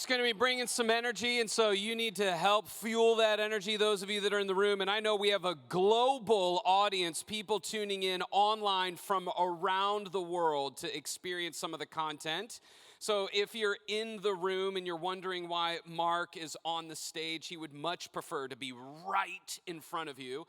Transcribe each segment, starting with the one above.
It's going to be bringing some energy, and so you need to help fuel that energy, those of you that are in the room. And I know we have a global audience, people tuning in online from around the world to experience some of the content. So if you're in the room and you're wondering why Mark is on the stage, he would much prefer to be right in front of you.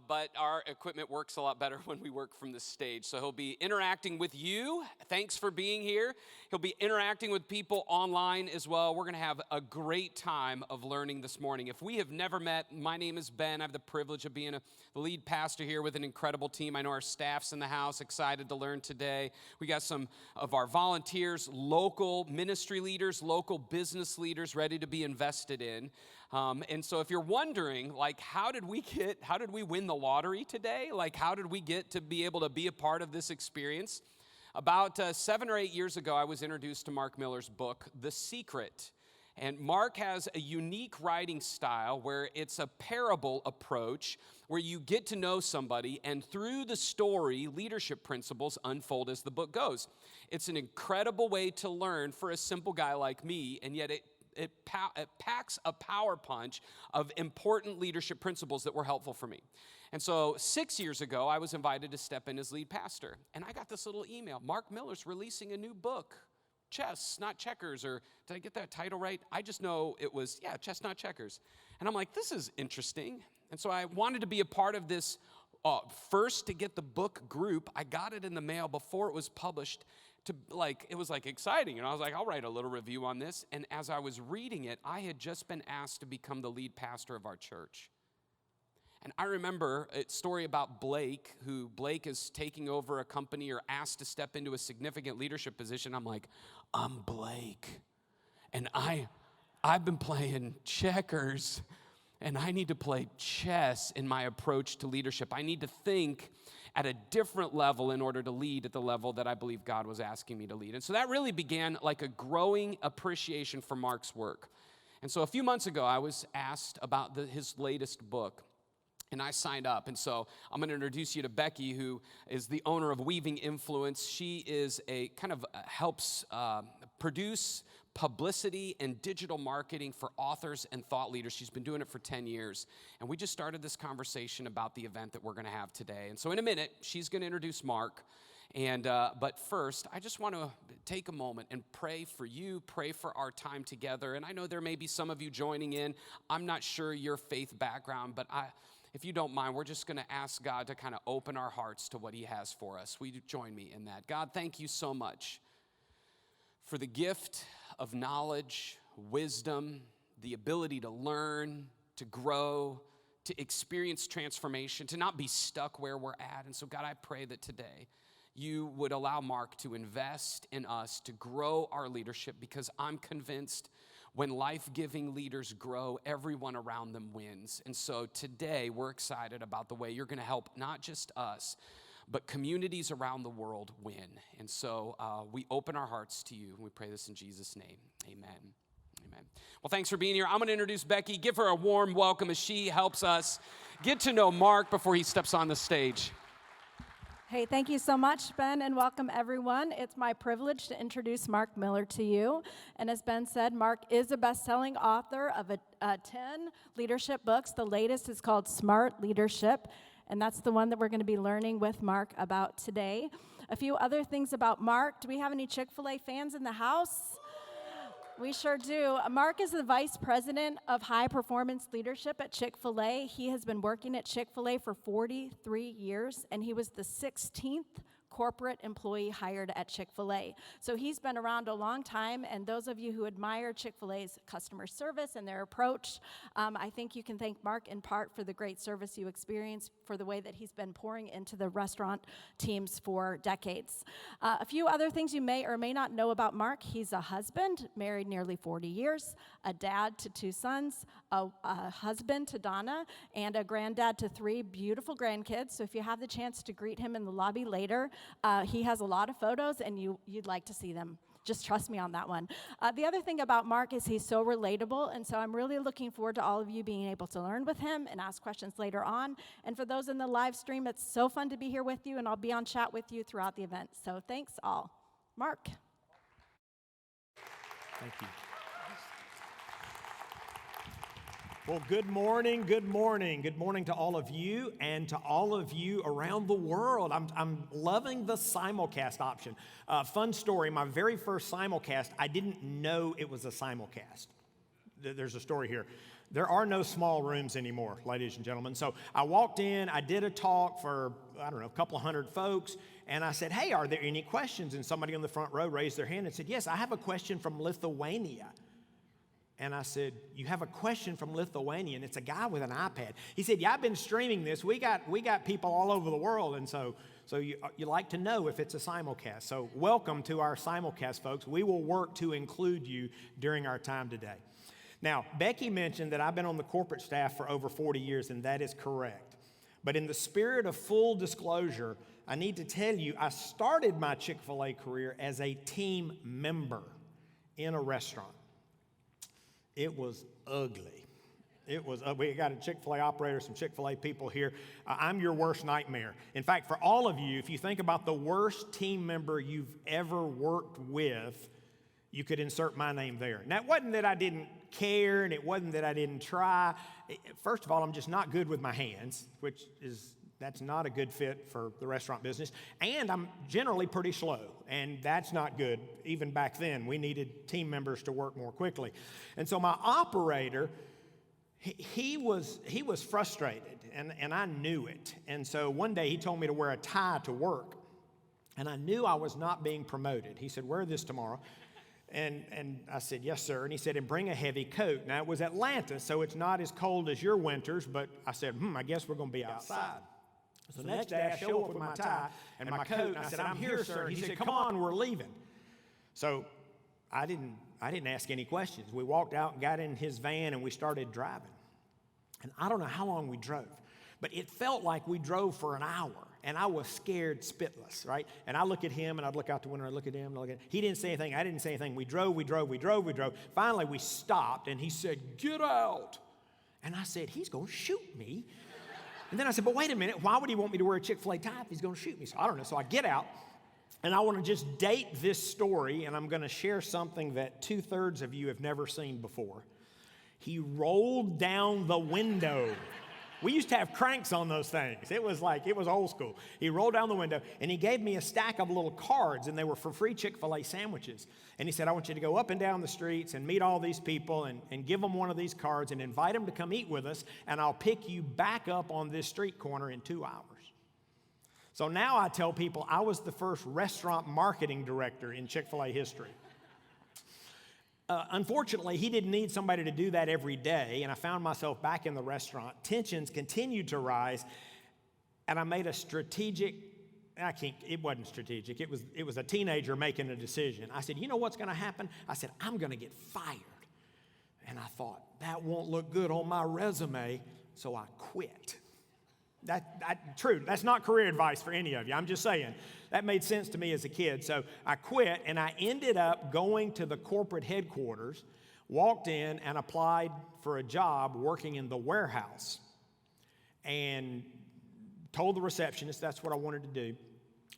But our equipment works a lot better when we work from the stage. So he'll be interacting with you. Thanks for being here. He'll be interacting with people online as well. We're going to have a great time of learning this morning. If we have never met, my name is Ben. I have the privilege of being the lead pastor here with an incredible team. I know our staff's in the house, excited to learn today. We got some of our volunteers, local ministry leaders, local business leaders ready to be invested in. And so if you're wondering, like, how did we win the lottery today? Like, how did we get to be able to be a part of this experience? About 7 or 8 years ago, I was introduced to Mark Miller's book, The Secret. And Mark has a unique writing style where it's a parable approach where you get to know somebody, and through the story, leadership principles unfold as the book goes. It's an incredible way to learn for a simple guy like me, and yet it packs a power punch of important leadership principles that were helpful for me. And so 6 years ago, I was invited to step in as lead pastor. And I got this little email. Mark Miller's releasing a new book, Chess, Not Checkers. Or did I get that title right? I just know it was, Chess, Not Checkers. And I'm like, this is interesting. And so I wanted to be a part of this first to get the book group. I got it in the mail before it was published. It was exciting, and I was like, I'll write a little review on this. And as I was reading it, I had just been asked to become the lead pastor of our church. And I remember a story about Blake is taking over a company or asked to step into a significant leadership position. I'm like, I'm Blake, and I've been playing checkers, and I need to play chess in my approach to leadership. I need to think at a different level in order to lead at the level that I believe God was asking me to lead. And so that really began like a growing appreciation for Mark's work. And so a few months ago, I was asked about his latest book, and I signed up. And so I'm going to introduce you to Becky, who is the owner of Weaving Influence. She is a kind of helps produce publicity and digital marketing for authors and thought leaders. She's been doing it for 10 years. And we just started this conversation about the event that we're going to have today. And so in a minute, she's going to introduce Mark. But first, I just want to take a moment and pray for you, pray for our time together. And I know there may be some of you joining in. I'm not sure your faith background, but if you don't mind, we're just going to ask God to kind of open our hearts to what he has for us. Will you join me in that? God, thank you so much for the gift of knowledge, wisdom, the ability to learn, to grow, to experience transformation, to not be stuck where we're at. And so, God, I pray that today you would allow Mark to invest in us, to grow our leadership, because I'm convinced when life-giving leaders grow, everyone around them wins. And so today, we're excited about the way you're going to help not just us, but communities around the world win. And so we open our hearts to you, and we pray this in Jesus' name. Amen. Amen. Well, thanks for being here. I'm going to introduce Becky. Give her a warm welcome as she helps us get to know Mark before he steps on the stage. Hey, thank you so much, Ben, and welcome everyone. It's my privilege to introduce Mark Miller to you. And as Ben said, Mark is a best-selling author of 10 leadership books. The latest is called Smart Leadership, and that's the one that we're going to be learning with Mark about today. A few other things about Mark. Do we have any Chick-fil-A fans in the house? We sure do. Mark is the Vice President of High Performance Leadership at Chick-fil-A. He has been working at Chick-fil-A for 43 years, and he was the 16th corporate employee hired at Chick-fil-A. So he's been around a long time, and those of you who admire Chick-fil-A's customer service and their approach, I think you can thank Mark in part for the great service you experience, for the way that he's been pouring into the restaurant teams for decades. A few other things you may or may not know about Mark. He's a husband, married nearly 40 years, a dad to 2 sons, a husband to Donna, and a granddad to 3 beautiful grandkids. So if you have the chance to greet him in the lobby later, he has a lot of photos, and you'd like to see them. Just trust me on that one. The other thing about Mark is he's so relatable, and so I'm really looking forward to all of you being able to learn with him and ask questions later on. And for those in the live stream, it's so fun to be here with you, and I'll be on chat with you throughout the event. So thanks all. Mark. Thank you. Well, good morning, good morning. Good morning to all of you and to all of you around the world. I'm loving the simulcast option. Fun story, my very first simulcast, I didn't know it was a simulcast. There's a story here. There are no small rooms anymore, ladies and gentlemen. So I walked in, I did a talk for, a couple of hundred folks, and I said, hey, are there any questions? And somebody on the front row raised their hand and said, yes, I have a question from Lithuania. And I said, you have a question from Lithuania, and it's a guy with an iPad. He said, yeah, I've been streaming this. We got people all over the world, and so you like to know if it's a simulcast. So welcome to our simulcast, folks. We will work to include you during our time today. Now, Becky mentioned that I've been on the corporate staff for over 40 years, and that is correct. But in the spirit of full disclosure, I need to tell you, I started my Chick-fil-A career as a team member in a restaurant. It was ugly. We got a Chick-fil-A operator, some Chick-fil-A people here. I'm your worst nightmare. In fact, for all of you, if you think about the worst team member you've ever worked with, you could insert my name there. Now, it wasn't that I didn't care, and it wasn't that I didn't try. First of all, I'm just not good with my hands, that's not a good fit for the restaurant business. And I'm generally pretty slow, and that's not good. Even back then, we needed team members to work more quickly. And so my operator, he was frustrated, and I knew it. And so one day he told me to wear a tie to work, and I knew I was not being promoted. He said, wear this tomorrow. And I said, yes, sir. And he said, and bring a heavy coat. Now, it was Atlanta, so it's not as cold as your winters, but I said, I guess we're going to be outside. So the next day I show up with my tie and my coat, and I said, I'm here, sir. And he said, come on, we're leaving. So I didn't ask any questions. We walked out and got in his van, and we started driving. And I don't know how long we drove, but it felt like we drove for an hour, and I was scared spitless, right? And I look at him, and I'd look out the window, and I'd look at him, and I'd look at him. He didn't say anything. I didn't say anything. We drove. Finally, we stopped, and he said, get out. And I said, he's going to shoot me. And then I said, but wait a minute, why would he want me to wear a Chick-fil-A tie if he's going to shoot me? So I don't know. So I get out, and I want to just date this story, and I'm going to share something that 2/3 of you have never seen before. He rolled down the window. We used to have cranks on those things. It was old school. He rolled down the window, and he gave me a stack of little cards, and they were for free Chick-fil-A sandwiches. And he said, I want you to go up and down the streets and meet all these people and give them one of these cards and invite them to come eat with us, and I'll pick you back up on this street corner in 2 hours. So now I tell people I was the first restaurant marketing director in Chick-fil-A history. Unfortunately, he didn't need somebody to do that every day, and I found myself back in the restaurant. Tensions continued to rise, and I made a strategic, it wasn't strategic, it was a teenager making a decision. I said, you know what's going to happen? I said, I'm going to get fired. And I thought, that won't look good on my resume, so I quit. True, that's not career advice for any of you. I'm just saying, that made sense to me as a kid. So I quit, and I ended up going to the corporate headquarters, walked in and applied for a job working in the warehouse, and told the receptionist that's what I wanted to do.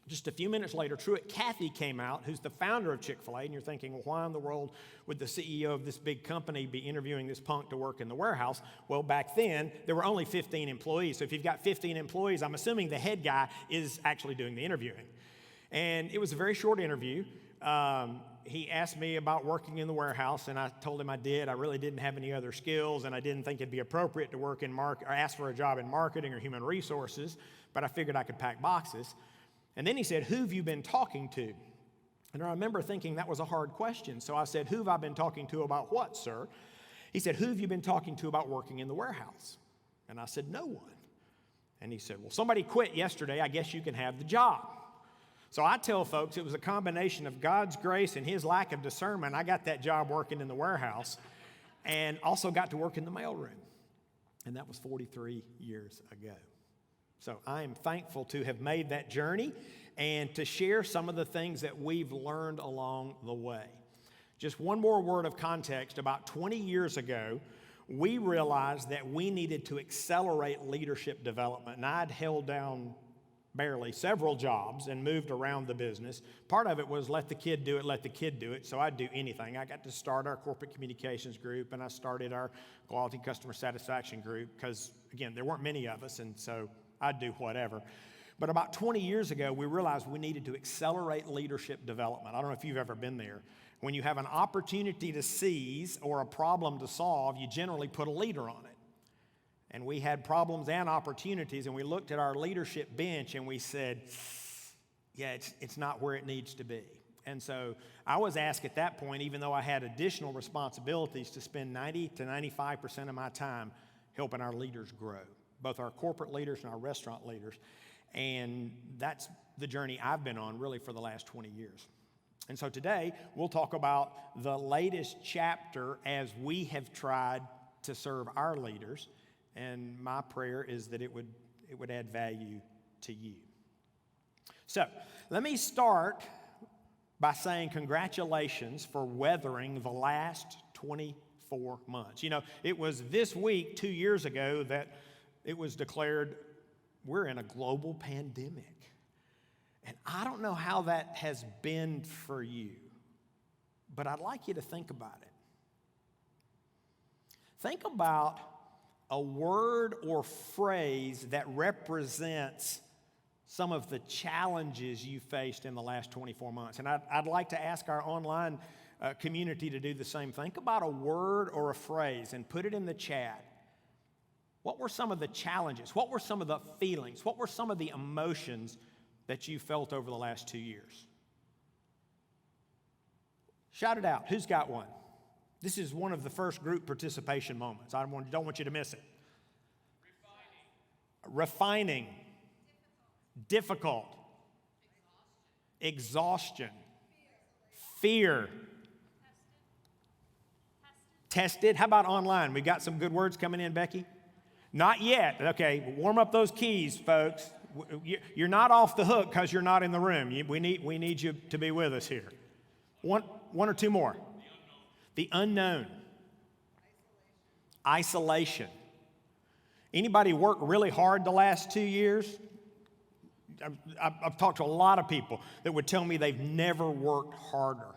Just a few minutes later, Truett Cathy came out, who's the founder of Chick-fil-A, and you're thinking, well, why in the world would the CEO of this big company be interviewing this punk to work in the warehouse? Well, back then, there were only 15 employees. So if you've got 15 employees, I'm assuming the head guy is actually doing the interviewing. And it was a very short interview. He asked me about working in the warehouse, and I told him I did. I really didn't have any other skills, and I didn't think it'd be appropriate to work in or ask for a job in marketing or human resources, but I figured I could pack boxes. And then he said, who have you been talking to? And I remember thinking that was a hard question. So I said, who have I been talking to about what, sir? He said, who have you been talking to about working in the warehouse? And I said, no one. And he said, well, somebody quit yesterday. I guess you can have the job. So I tell folks it was a combination of God's grace and his lack of discernment. I got that job working in the warehouse and also got to work in the mailroom. And that was 43 years ago. So I am thankful to have made that journey and to share some of the things that we've learned along the way. Just one more word of context. About 20 years ago, we realized that we needed to accelerate leadership development. And I'd held down barely, several jobs and moved around the business. Part of it was let the kid do it, so I'd do anything. I got to start our corporate communications group, and I started our quality customer satisfaction group because, again, there weren't many of us, and so I'd do whatever. But about 20 years ago, we realized we needed to accelerate leadership development. I don't know if you've ever been there. When you have an opportunity to seize or a problem to solve, you generally put a leader on it. And we had problems and opportunities, and we looked at our leadership bench and we said, yeah, it's not where it needs to be. And so I was asked at that point, even though I had additional responsibilities, to spend 90 to 95% of my time helping our leaders grow, both our corporate leaders and our restaurant leaders. And that's the journey I've been on really for the last 20 years. And so today we'll talk about the latest chapter as we have tried to serve our leaders. And my prayer is that it would add value to you. So let me start by saying congratulations for weathering the last 24 months. You know, it was this week 2 years ago that it was declared we're in a global pandemic. And I don't know how that has been for you, but I'd like you to think about it. Think about a word or phrase that represents some of the challenges you faced in the last 24 months. And I'd like to ask our online community to do the same. Think about a word or a phrase and put it in the chat. What were some of the challenges? What were some of the feelings? What were some of the emotions that you felt over the last 2 years? Shout it out. Who's got one? This is one of the first group participation moments. I don't want you to miss it. Refining. Difficult. Exhaustion. Fear. Tested. How about online? We got some good words coming in, Becky? Not yet. Okay, warm up those keys, folks. You're not off the hook because you're not in the room. We need you to be with us here. One or two more. The unknown. Isolation. Anybody worked really hard the last 2 years? I've talked to a lot of people that would tell me they've never worked harder.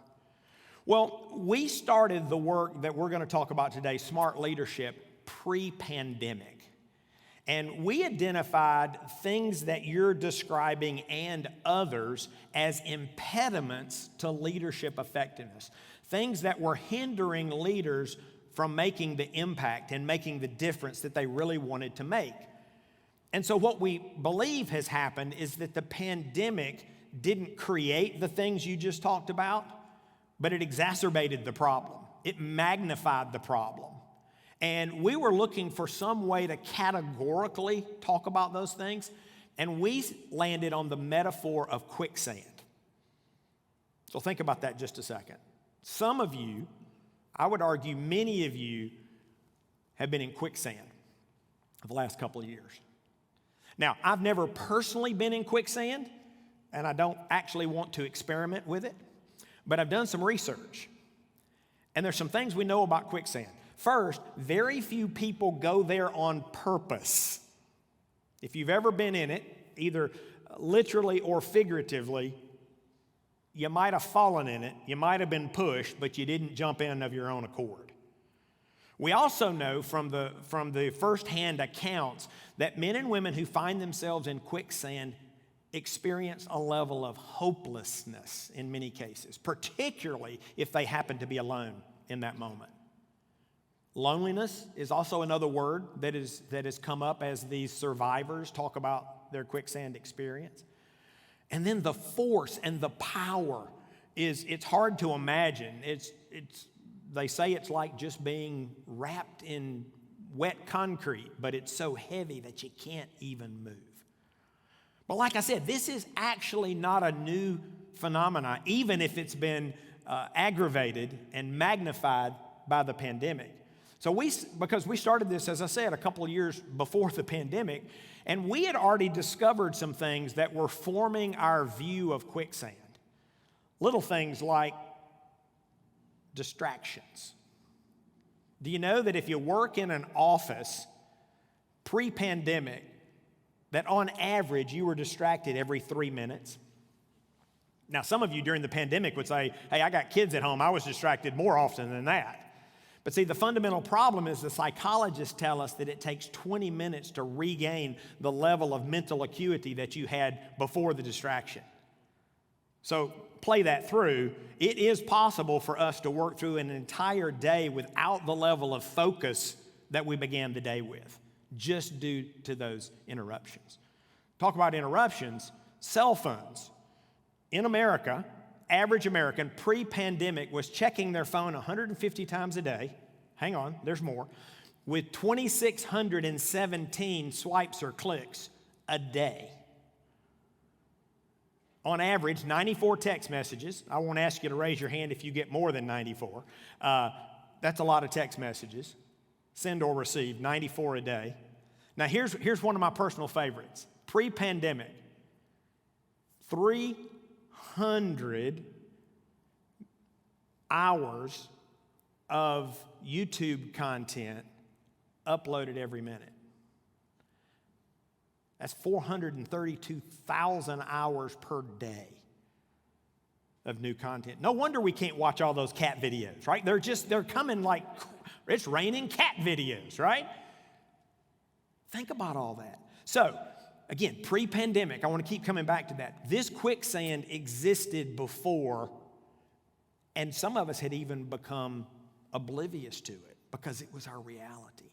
Well, we started the work that we're going to talk about today, smart leadership, pre-pandemic. And we identified things that you're describing and others as impediments to leadership effectiveness. Things that were hindering leaders from making the impact and making the difference that they really wanted to make. And so what we believe has happened is that the pandemic didn't create the things you just talked about, but it exacerbated the problem. It magnified the problem. And we were looking for some way to categorically talk about those things, and we landed on the metaphor of quicksand. So think about that just a second. Some of you, I would argue many of you, have been in quicksand for the last couple of years. Now, I've never personally been in quicksand, and I don't actually want to experiment with it, but I've done some research. And there's some things we know about quicksand. First, very few people go there on purpose. If you've ever been in it, either literally or figuratively, you might have fallen in it, you might have been pushed, but you didn't jump in of your own accord. We also know from the firsthand accounts that men and women who find themselves in quicksand experience a level of hopelessness in many cases, particularly if they happen to be alone in that moment. Loneliness is also another word that has come up as these survivors talk about their quicksand experience. And then the force and the power it's hard to imagine. They say it's like just being wrapped in wet concrete, but it's so heavy that you can't even move. But like I said, this is actually not a new phenomenon, even if it's been aggravated and magnified by the pandemic. So because we started this, as I said, a couple of years before the pandemic, and we had already discovered some things that were forming our view of quicksand. Little things like distractions. Do you know that if you work in an office pre-pandemic, that on average you were distracted every 3 minutes? Now, some of you during the pandemic would say, hey, I got kids at home. I was distracted more often than that. But see, the fundamental problem is the psychologists tell us that it takes 20 minutes to regain the level of mental acuity that you had before the distraction. So play that through. It is possible for us to work through an entire day without the level of focus that we began the day with, just due to those interruptions. Talk about interruptions, cell phones. In America, average American pre-pandemic was checking their phone 150 times a day. Hang on, there's more. With 2,617 swipes or clicks a day. On average, 94 text messages. I won't ask you to raise your hand if you get more than 94. That's a lot of text messages. Send or receive, 94 a day. Now here's one of my personal favorites. Pre-pandemic, 300 hours of YouTube content uploaded every minute. That's 432,000 hours per day of new content. No wonder we can't watch all those cat videos, right? They're coming like it's raining cat videos, right? Think about all that. So, again, pre-pandemic, I want to keep coming back to that. This quicksand existed before, and some of us had even become oblivious to it because it was our reality.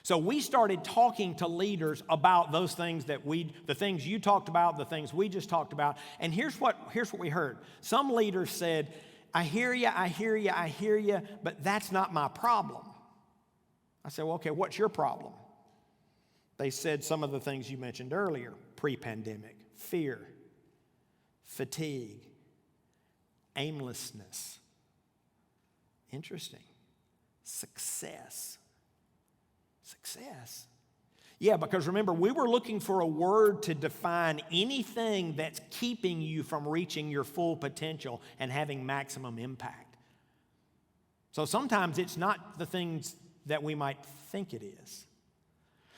So we started talking to leaders about those things the things you talked about, the things we just talked about, and here's what we heard. Some leaders said, I hear you, but that's not my problem. I said, well, okay, what's your problem? They said some of the things you mentioned earlier, pre-pandemic: fear, fatigue, aimlessness. Interesting. Success. Yeah, because remember, we were looking for a word to define anything that's keeping you from reaching your full potential and having maximum impact. So sometimes it's not the things that we might think it is.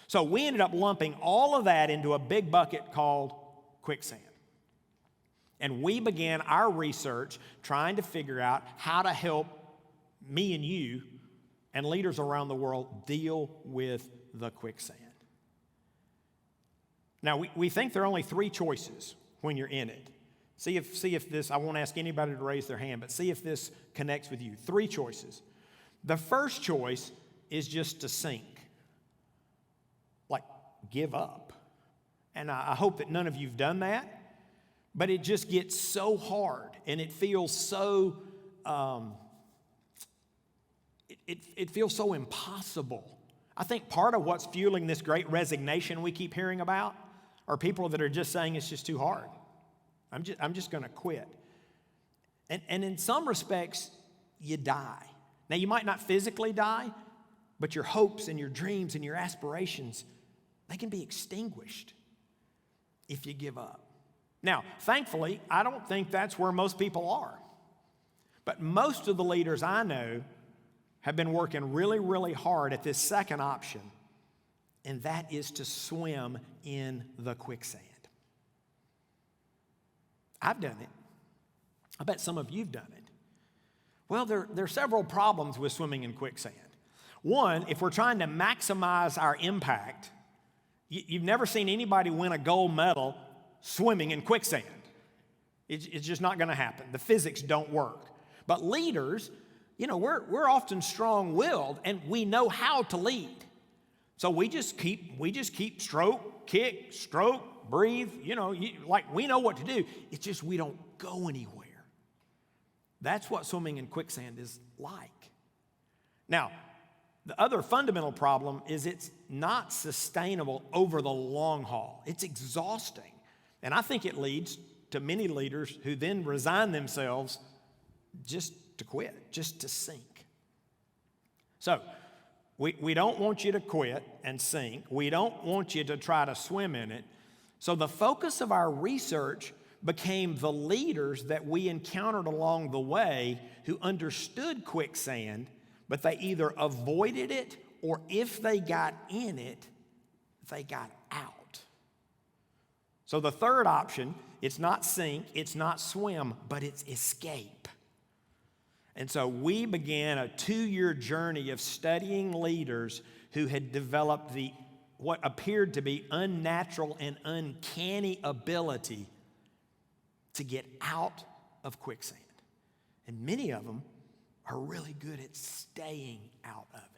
So we ended up lumping all of that into a big bucket called quicksand. And we began our research trying to figure out how to help me and you and leaders around the world deal with the quicksand. Now, we think there are only 3 choices when you're in it. See if this, I won't ask anybody to raise their hand, but see if this connects with you. 3 choices. The first choice is just to sink. Like, give up. And I hope that none of you've done that, but it just gets so hard and it feels so, it feels so impossible. I think part of what's fueling this great resignation we keep hearing about are people that are just saying it's just too hard. I'm just going to quit. And in some respects, you die. Now, you might not physically die, but your hopes and your dreams and your aspirations, they can be extinguished if you give up. Now, thankfully, I don't think that's where most people are. But most of the leaders I know have been working really, really hard at this second option, and that is to swim in the quicksand. I've done it. I bet some of you've done it. Well, there are several problems with swimming in quicksand. One, if we're trying to maximize our impact, you've never seen anybody win a gold medal swimming in quicksand. It's just not going to happen. The physics don't work. But leaders, we're often strong-willed, and we know how to lead. So we just keep stroke, kick, stroke, breathe. Like we know what to do. It's just we don't go anywhere. That's what swimming in quicksand is like. Now, the other fundamental problem is it's not sustainable over the long haul. It's exhausting. And I think it leads to many leaders who then resign themselves just to quit, just to sink. So, we don't want you to quit and sink. We don't want you to try to swim in it. So the focus of our research became the leaders that we encountered along the way who understood quicksand, but they either avoided it or if they got in it, they got out. So the third option, it's not sink, it's not swim, but it's escape. And so we began a 2-year journey of studying leaders who had developed what appeared to be unnatural and uncanny ability to get out of quicksand. And many of them are really good at staying out of it.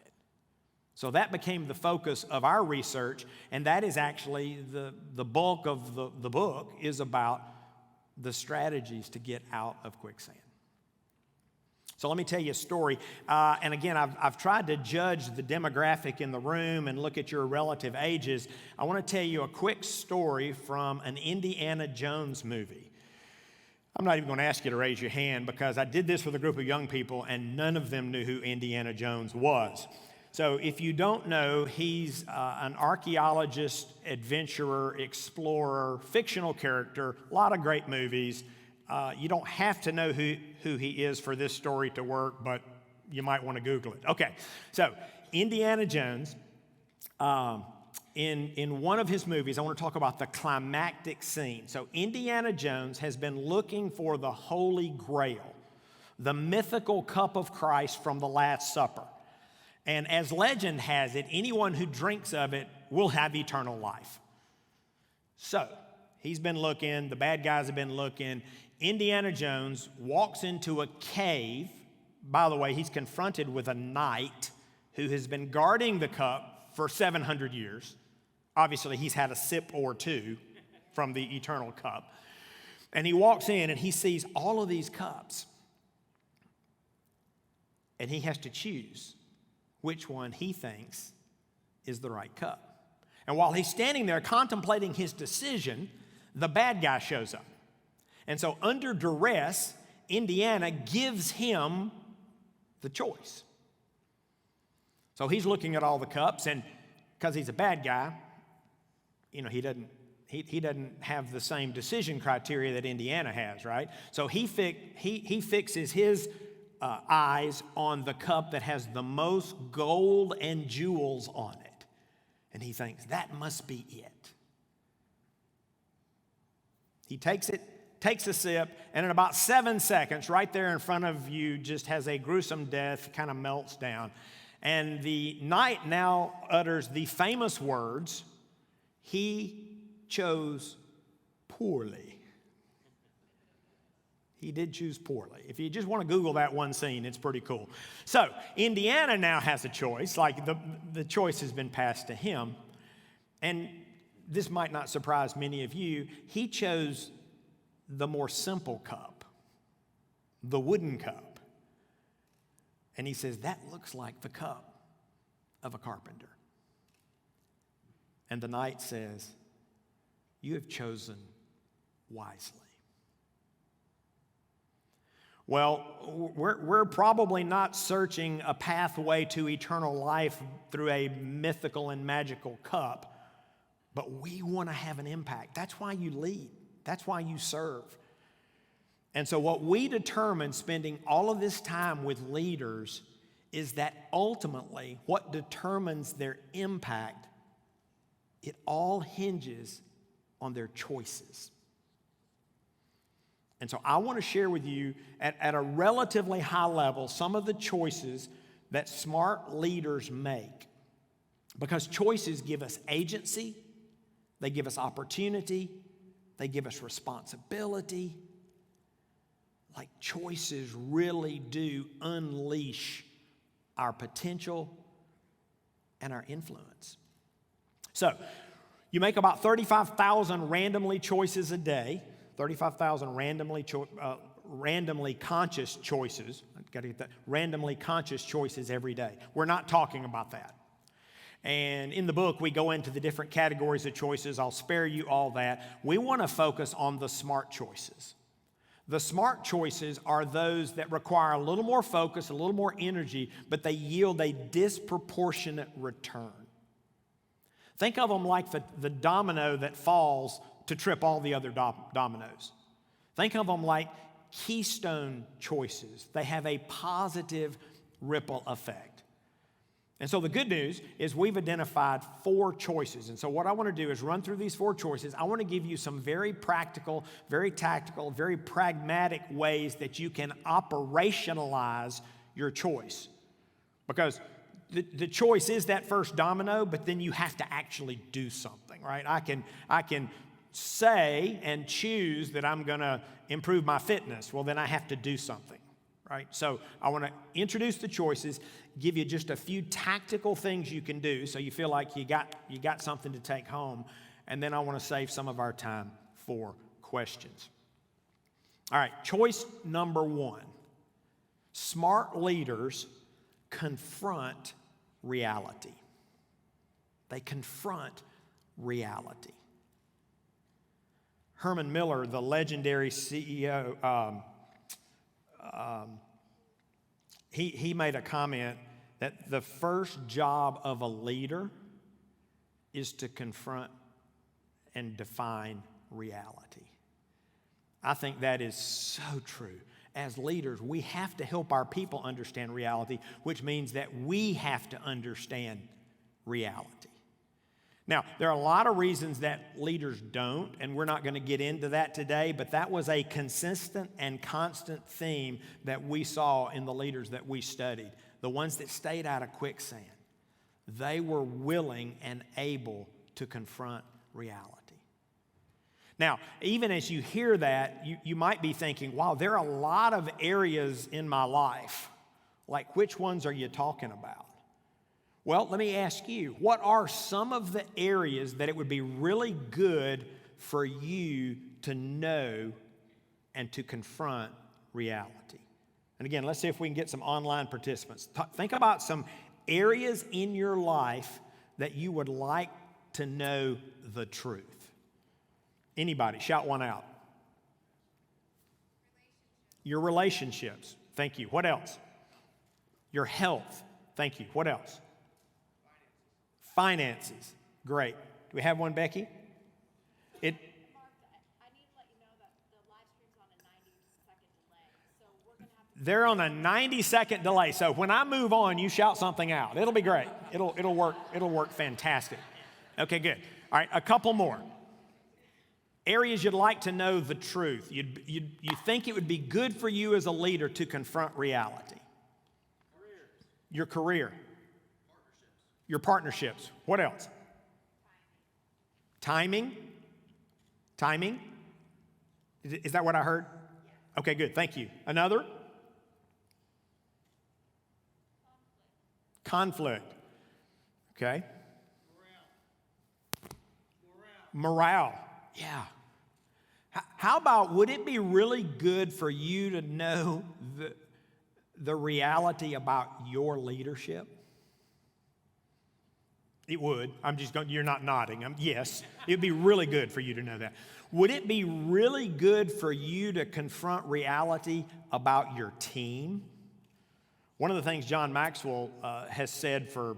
So that became the focus of our research, and that is actually the bulk of the book is about the strategies to get out of quicksand. So let me tell you a story. And again, I've tried to judge the demographic in the room and look at your relative ages. I want to tell you a quick story from an Indiana Jones movie. I'm not even going to ask you to raise your hand because I did this with a group of young people and none of them knew who Indiana Jones was. So if you don't know, he's an archaeologist, adventurer, explorer, fictional character, a lot of great movies. You don't have to know who he is for this story to work, but you might want to Google it. Okay, so Indiana Jones, in one of his movies, I want to talk about the climactic scene. So Indiana Jones has been looking for the Holy Grail, the mythical cup of Christ from the Last Supper. And as legend has it, anyone who drinks of it will have eternal life. So he's been looking, the bad guys have been looking. Indiana Jones walks into a cave. By the way, he's confronted with a knight who has been guarding the cup for 700 years. Obviously, he's had a sip or two from the eternal cup. And he walks in and he sees all of these cups. And he has to choose which one he thinks is the right cup. And while he's standing there contemplating his decision, the bad guy shows up. And so under duress, Indiana gives him the choice. So he's looking at all the cups, and because he's a bad guy, he doesn't have the same decision criteria that Indiana has, right? So he fixes his eyes on the cup that has the most gold and jewels on it. And he thinks, that must be it. He takes a sip, and in about 7 seconds, right there in front of you, just has a gruesome death, kind of melts down. And the knight now utters the famous words, "He chose poorly." He did choose poorly. If you just want to Google that one scene, it's pretty cool. So Indiana now has a choice, like the choice has been passed to him. And this might not surprise many of you. He chose the more simple cup, the wooden cup. And he says, that looks like the cup of a carpenter. And the knight says, you have chosen wisely. Well, we're probably not searching a pathway to eternal life through a mythical and magical cup, but we want to have an impact. That's why you lead. That's why you serve. And so what we determine spending all of this time with leaders is that ultimately what determines their impact, it all hinges on their choices. And so I want to share with you at a relatively high level some of the choices that smart leaders make. Because choices give us agency, they give us opportunity, they give us responsibility. Like choices really do unleash our potential and our influence. So you make about 35,000 randomly choices a day. 35,000 randomly conscious choices. I've got to get that. Randomly conscious choices every day. We're not talking about that. And in the book, we go into the different categories of choices. I'll spare you all that. We want to focus on the smart choices. The smart choices are those that require a little more focus, a little more energy, but they yield a disproportionate return. Think of them like the domino that falls to trip all the other dominoes. Think of them like keystone choices. They have a positive ripple effect. And so the good news is we've identified 4 choices. And so what I want to do is run through these 4 choices. I want to give you some very practical, very tactical, very pragmatic ways that you can operationalize your choice. Because the choice is that first domino, but then you have to actually do something, right? I can say and choose that I'm going to improve my fitness. Well, then I have to do something, right? So I want to introduce the choices, give you just a few tactical things you can do so you feel like you got something to take home, and then I want to save some of our time for questions. All right, choice number 1. Smart leaders confront reality. They confront reality. Herman Miller, the legendary CEO, he made a comment that the first job of a leader is to confront and define reality. I think that is so true. As leaders, we have to help our people understand reality, which means that we have to understand reality. Now, there are a lot of reasons that leaders don't, and we're not going to get into that today, but that was a consistent and constant theme that we saw in the leaders that we studied, the ones that stayed out of quicksand. They were willing and able to confront reality. Now, even as you hear that, you might be thinking, wow, there are a lot of areas in my life. Like, which ones are you talking about? Well, let me ask you, what are some of the areas that it would be really good for you to know and to confront reality? And again, let's see if we can get some online participants. Think about some areas in your life that you would like to know the truth. Anybody, shout one out. Your relationships. Thank you. What else? Your health. Thank you. What else? Finances. Great. Do we have one, Becky? Mark, I need to let you know that the live stream's on a 90-second delay, so we're going to have to... They're on a 90-second delay, so when I move on, you shout something out. It'll be great. It'll work fantastic. Okay, good. All right, a couple more. Areas you'd like to know the truth. You think it would be good for you as a leader to confront reality. Your career. Your partnerships. What else? Timing. Timing? Is that what I heard? Okay, good. Thank you. Another? Conflict. Okay. Morale. Yeah. How about, would it be really good for you to know the reality about your leadership? It would. You're not nodding. Yes, it'd be really good for you to know that. Would it be really good for you to confront reality about your team? One of the things John Maxwell has said for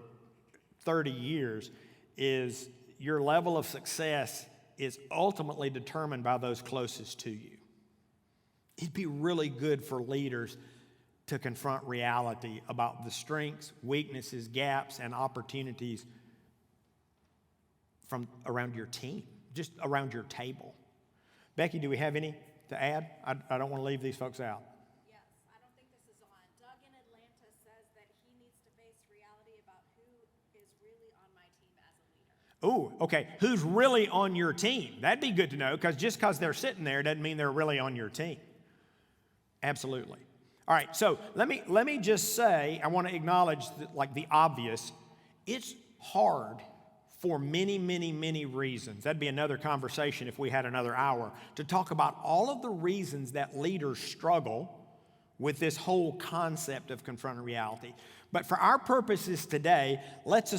30 years is your level of success is ultimately determined by those closest to you. It'd be really good for leaders to confront reality about the strengths, weaknesses, gaps, and opportunities from around your team, just around your table. Becky, do we have any to add? I don't want to leave these folks out. Yes, I don't think this is on. Doug in Atlanta says that he needs to face reality about who is really on my team as a leader. Ooh, okay. Who's really on your team? That'd be good to know, because just because they're sitting there doesn't mean they're really on your team. Absolutely. All right, so let me just say, I want to acknowledge the obvious. It's hard for many, many, many reasons. That'd be another conversation if we had another hour to talk about all of the reasons that leaders struggle with this whole concept of confronting reality. But for our purposes today, let's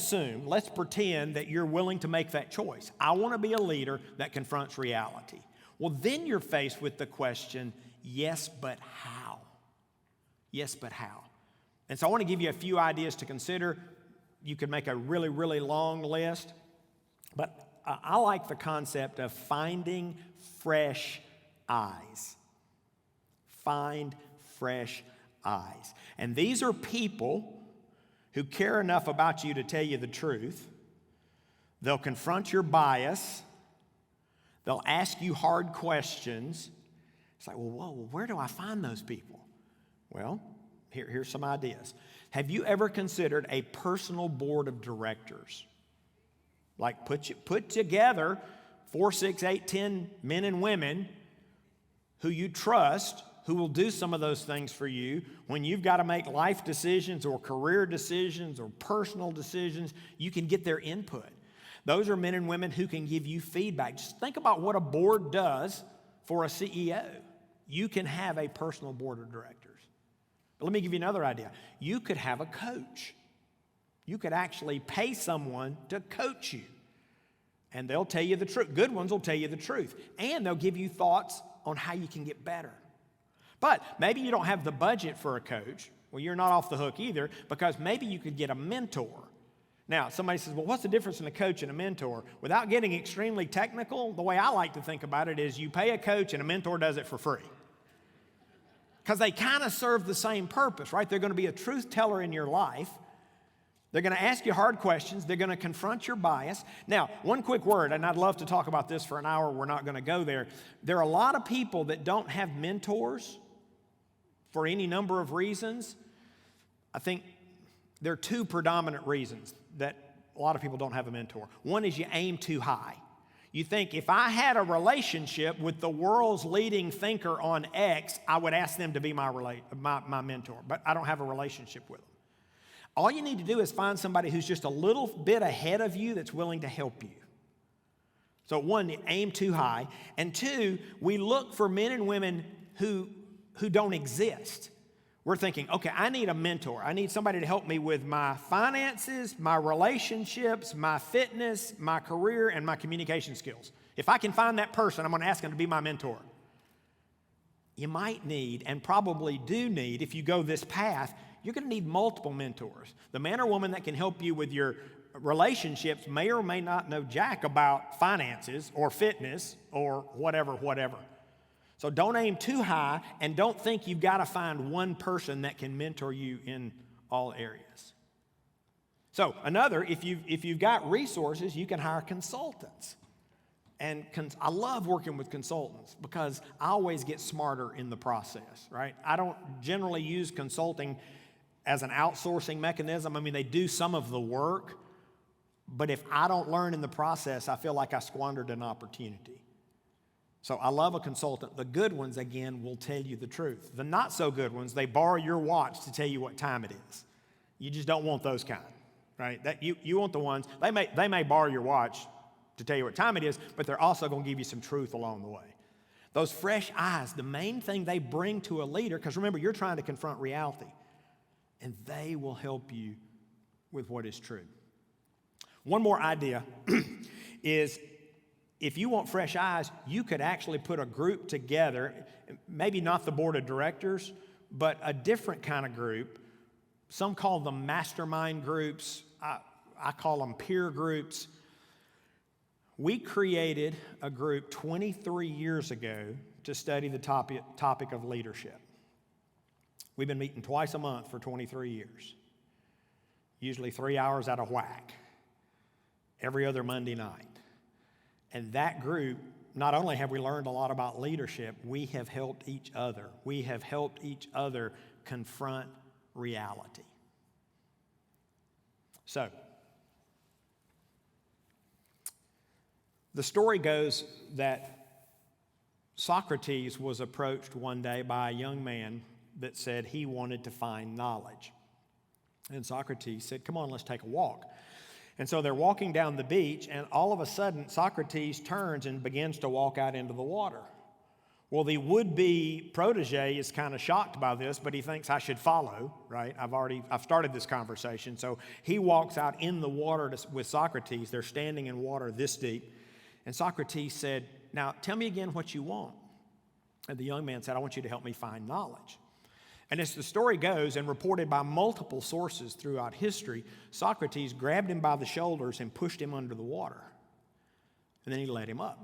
pretend that you're willing to make that choice. I want to be a leader that confronts reality. Well, then you're faced with the question, yes, but how? Yes, but how? And so I want to give you a few ideas to consider. You could make a really, really long list, but I like the concept of finding fresh eyes. Find fresh eyes. And these are people who care enough about you to tell you the truth. They'll confront your bias. They'll ask you hard questions. It's like, well, whoa, where do I find those people? Well, here's some ideas. Have you ever considered a personal board of directors? Like put together 4, 6, 8, 10 men and women who you trust, who will do some of those things for you when you've got to make life decisions or career decisions or personal decisions. You can get their input. Those are men and women who can give you feedback. Just think about what a board does for a CEO. You can have a personal board of directors. But let me give you another idea. You could have a coach. You could actually pay someone to coach you. And they'll tell you the truth. Good ones will tell you the truth. And they'll give you thoughts on how you can get better. But maybe you don't have the budget for a coach. Well, you're not off the hook either, because maybe you could get a mentor. Now, somebody says, well, what's the difference in a coach and a mentor? Without getting extremely technical, the way I like to think about it is you pay a coach and a mentor does it for free. Because they kind of serve the same purpose, right? They're going to be a truth teller in your life. They're going to ask you hard questions. They're going to confront your bias. Now, one quick word, and I'd love to talk about this for an hour. We're not going to go there. There are a lot of people that don't have mentors for any number of reasons. I think there are 2 predominant reasons that a lot of people don't have a mentor. One is you aim too high. You think, if I had a relationship with the world's leading thinker on X, I would ask them to be my mentor, but I don't have a relationship with them. All you need to do is find somebody who's just a little bit ahead of you that's willing to help you. So 1, aim too high. And 2, we look for men and women who don't exist. We're thinking, okay, I need a mentor. I need somebody to help me with my finances, my relationships, my fitness, my career, and my communication skills. If I can find that person, I'm going to ask them to be my mentor. You might need, and probably do need, if you go this path, you're going to need multiple mentors. The man or woman that can help you with your relationships may or may not know jack about finances or fitness or whatever. So don't aim too high, and don't think you've got to find one person that can mentor you in all areas. So another, if you've got resources, you can hire consultants. And I love working with consultants because I always get smarter in the process, right? I don't generally use consulting as an outsourcing mechanism. I mean, they do some of the work, but if I don't learn in the process, I feel like I squandered an opportunity. So I love a consultant. The good ones, again, will tell you the truth. The not so good ones, they borrow your watch to tell you what time it is. You just don't want those kind, right? You want the ones, they may borrow your watch to tell you what time it is, but they're also going to give you some truth along the way. Those fresh eyes, the main thing they bring to a leader, because remember, you're trying to confront reality, and they will help you with what is true. One more idea is, if you want fresh eyes, you could actually put a group together, maybe not the board of directors, but a different kind of group. Some call them mastermind groups. I call them peer groups. We created a group 23 years ago to study the topic of leadership. We've been meeting twice a month for 23 years, usually 3 hours out of whack, every other Monday night. And that group, not only have we learned a lot about leadership, we have helped each other. We have helped each other confront reality. So, the story goes that Socrates was approached one day by a young man that said he wanted to find knowledge. And Socrates said, come on, let's take a walk. And so they're walking down the beach, and all of a sudden, Socrates turns and begins to walk out into the water. Well, the would-be protege is kind of shocked by this, but he thinks I should follow, right? I've started this conversation. So he walks out in the water with Socrates. They're standing in water this deep. And Socrates said, now, tell me again what you want. And the young man said, I want you to help me find knowledge. And as the story goes, and reported by multiple sources throughout history, Socrates grabbed him by the shoulders and pushed him under the water. And then he let him up.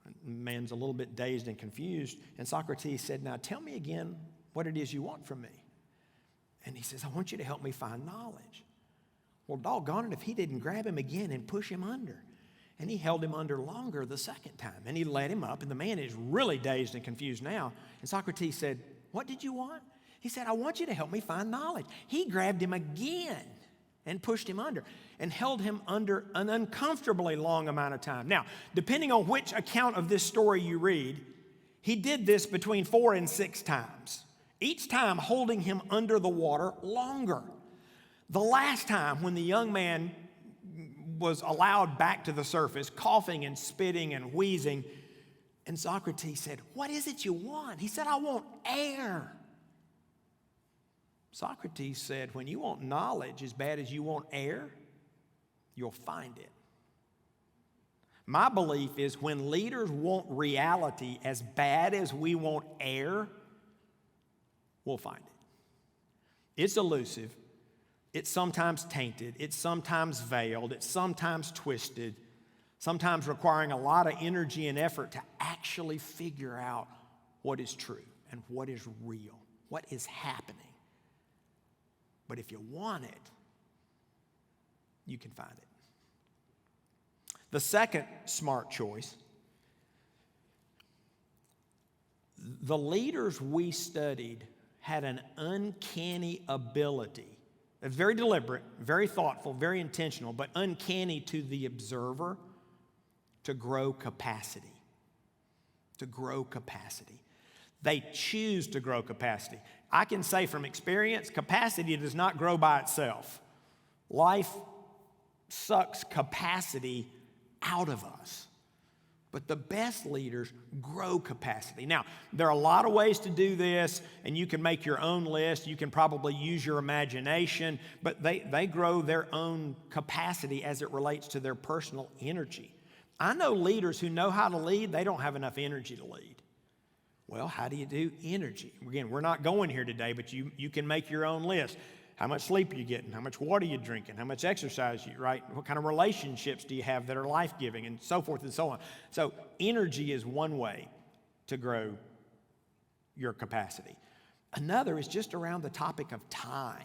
The man's a little bit dazed and confused. And Socrates said, now tell me again what it is you want from me. And he says, I want you to help me find knowledge. Well, doggone it if he didn't grab him again and push him under. And he held him under longer the second time. And he let him up. And the man is really dazed and confused now. And Socrates said, what did you want? He said, I want you to help me find knowledge. He grabbed him again and pushed him under and held him under an uncomfortably long amount of time. Now, depending on which account of this story you read, he did this between 4 and 6 times, each time holding him under the water longer. The last time when the young man was allowed back to the surface, coughing and spitting and wheezing, and Socrates said, what is it you want? He said, I want air. Socrates said, when you want knowledge as bad as you want air, you'll find it. My belief is when leaders want reality as bad as we want air, we'll find it. It's elusive. It's sometimes tainted. It's sometimes veiled. It's sometimes twisted, sometimes requiring a lot of energy and effort to actually figure out what is true and what is real, what is happening. But if you want it, you can find it. The second smart choice, the leaders we studied had an uncanny ability. It's very deliberate, very thoughtful, very intentional, but uncanny to the observer to grow capacity. To grow capacity. They choose to grow capacity. I can say from experience, capacity does not grow by itself. Life sucks capacity out of us. But the best leaders grow capacity. Now, there are a lot of ways to do this, and you can make your own list. You can probably use your imagination, but they grow their own capacity as it relates to their personal energy. I know leaders who know how to lead, they don't have enough energy to lead. Well, how do you do energy? Again, we're not going here today, but you can make your own list. How much sleep are you getting? How much water are you drinking? How much exercise you, right? What kind of relationships do you have that are life-giving, and so forth and so on. So energy is one way to grow your capacity. Another is just around the topic of time.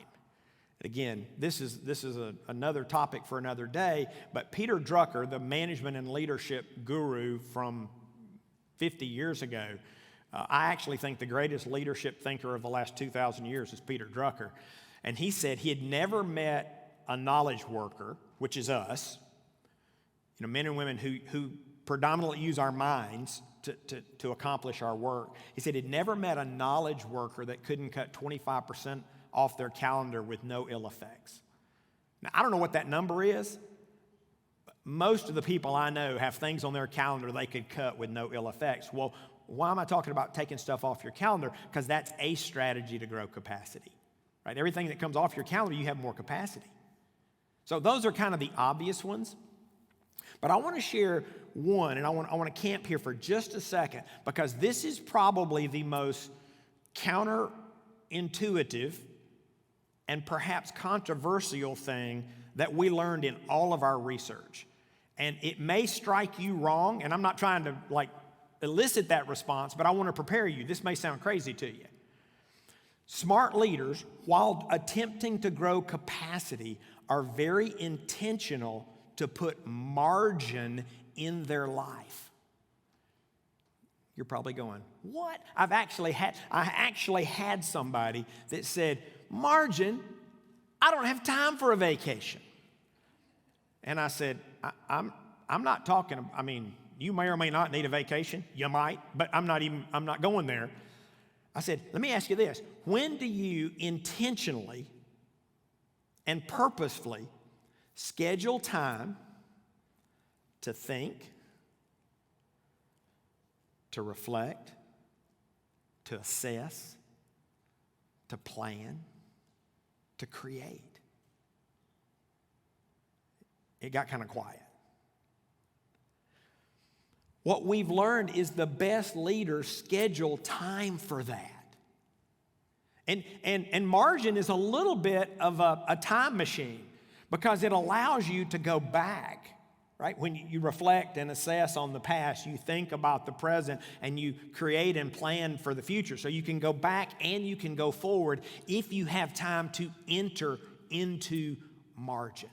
Again, this is another topic for another day, but Peter Drucker, the management and leadership guru from 50 years ago, I actually think the greatest leadership thinker of the last 2,000 years is Peter Drucker. And he said he had never met a knowledge worker, which is us, men and women who predominantly use our minds to accomplish our work. He said he'd never met a knowledge worker that couldn't cut 25% off their calendar with no ill effects. Now, I don't know what that number is. But most of the people I know have things on their calendar they could cut with no ill effects. Well, why am I talking about taking stuff off your calendar? Because that's a strategy to grow capacity. Right? Everything that comes off your calendar, you have more capacity. So those are kind of the obvious ones. But I want to share one, and I want to camp here for just a second, because this is probably the most counterintuitive and perhaps controversial thing that we learned in all of our research. And it may strike you wrong, and I'm not trying to elicit that response, but I want to prepare you. This may sound crazy to you. Smart leaders, while attempting to grow capacity, are very intentional to put margin in their life. You're probably going, what? I actually had somebody that said, margin, I don't have time for a vacation. And I said, I'm not talking, you may or may not need a vacation. You might, but I'm not going there. I said, let me ask you this. When do you intentionally and purposefully schedule time to think, to reflect, to assess, to plan, to create? It got kind of quiet. What we've learned is the best leaders schedule time for that. And margin is a little bit of a time machine because it allows you to go back right? When you reflect and assess on the past, you think about the present and you create and plan for the future. So you can go back and you can go forward if you have time to enter into margin.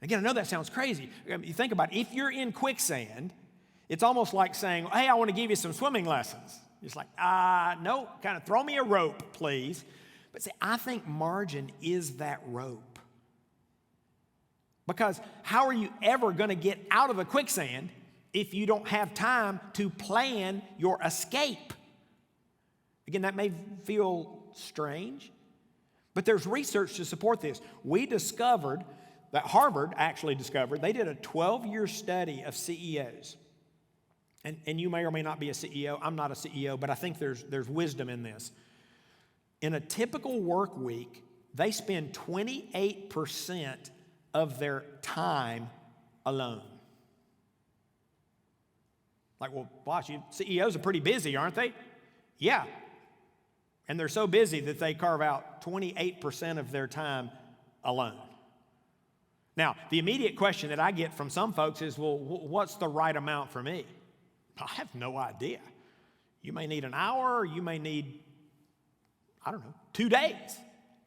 Again, I know that sounds crazy. You think about it. If you're in quicksand, it's almost like saying, hey, I want to give you some swimming lessons. It's like, no, kind of throw me a rope, please. But see, I think margin is that rope. Because how are you ever going to get out of the quicksand if you don't have time to plan your escape? Again, that may feel strange, but there's research to support this. We discovered that Harvard actually discovered, they did a 12-year study of CEOs. And you may or may not be a CEO. I'm not a CEO, but I think there's wisdom in this. In a typical work week, they spend 28% of their time alone. Like, well, gosh, CEOs are pretty busy, aren't they? Yeah. And they're so busy that they carve out 28% of their time alone. Now, the immediate question that I get from some folks is, well, what's the right amount for me? I have no idea. You may need an hour, or you may need, 2 days.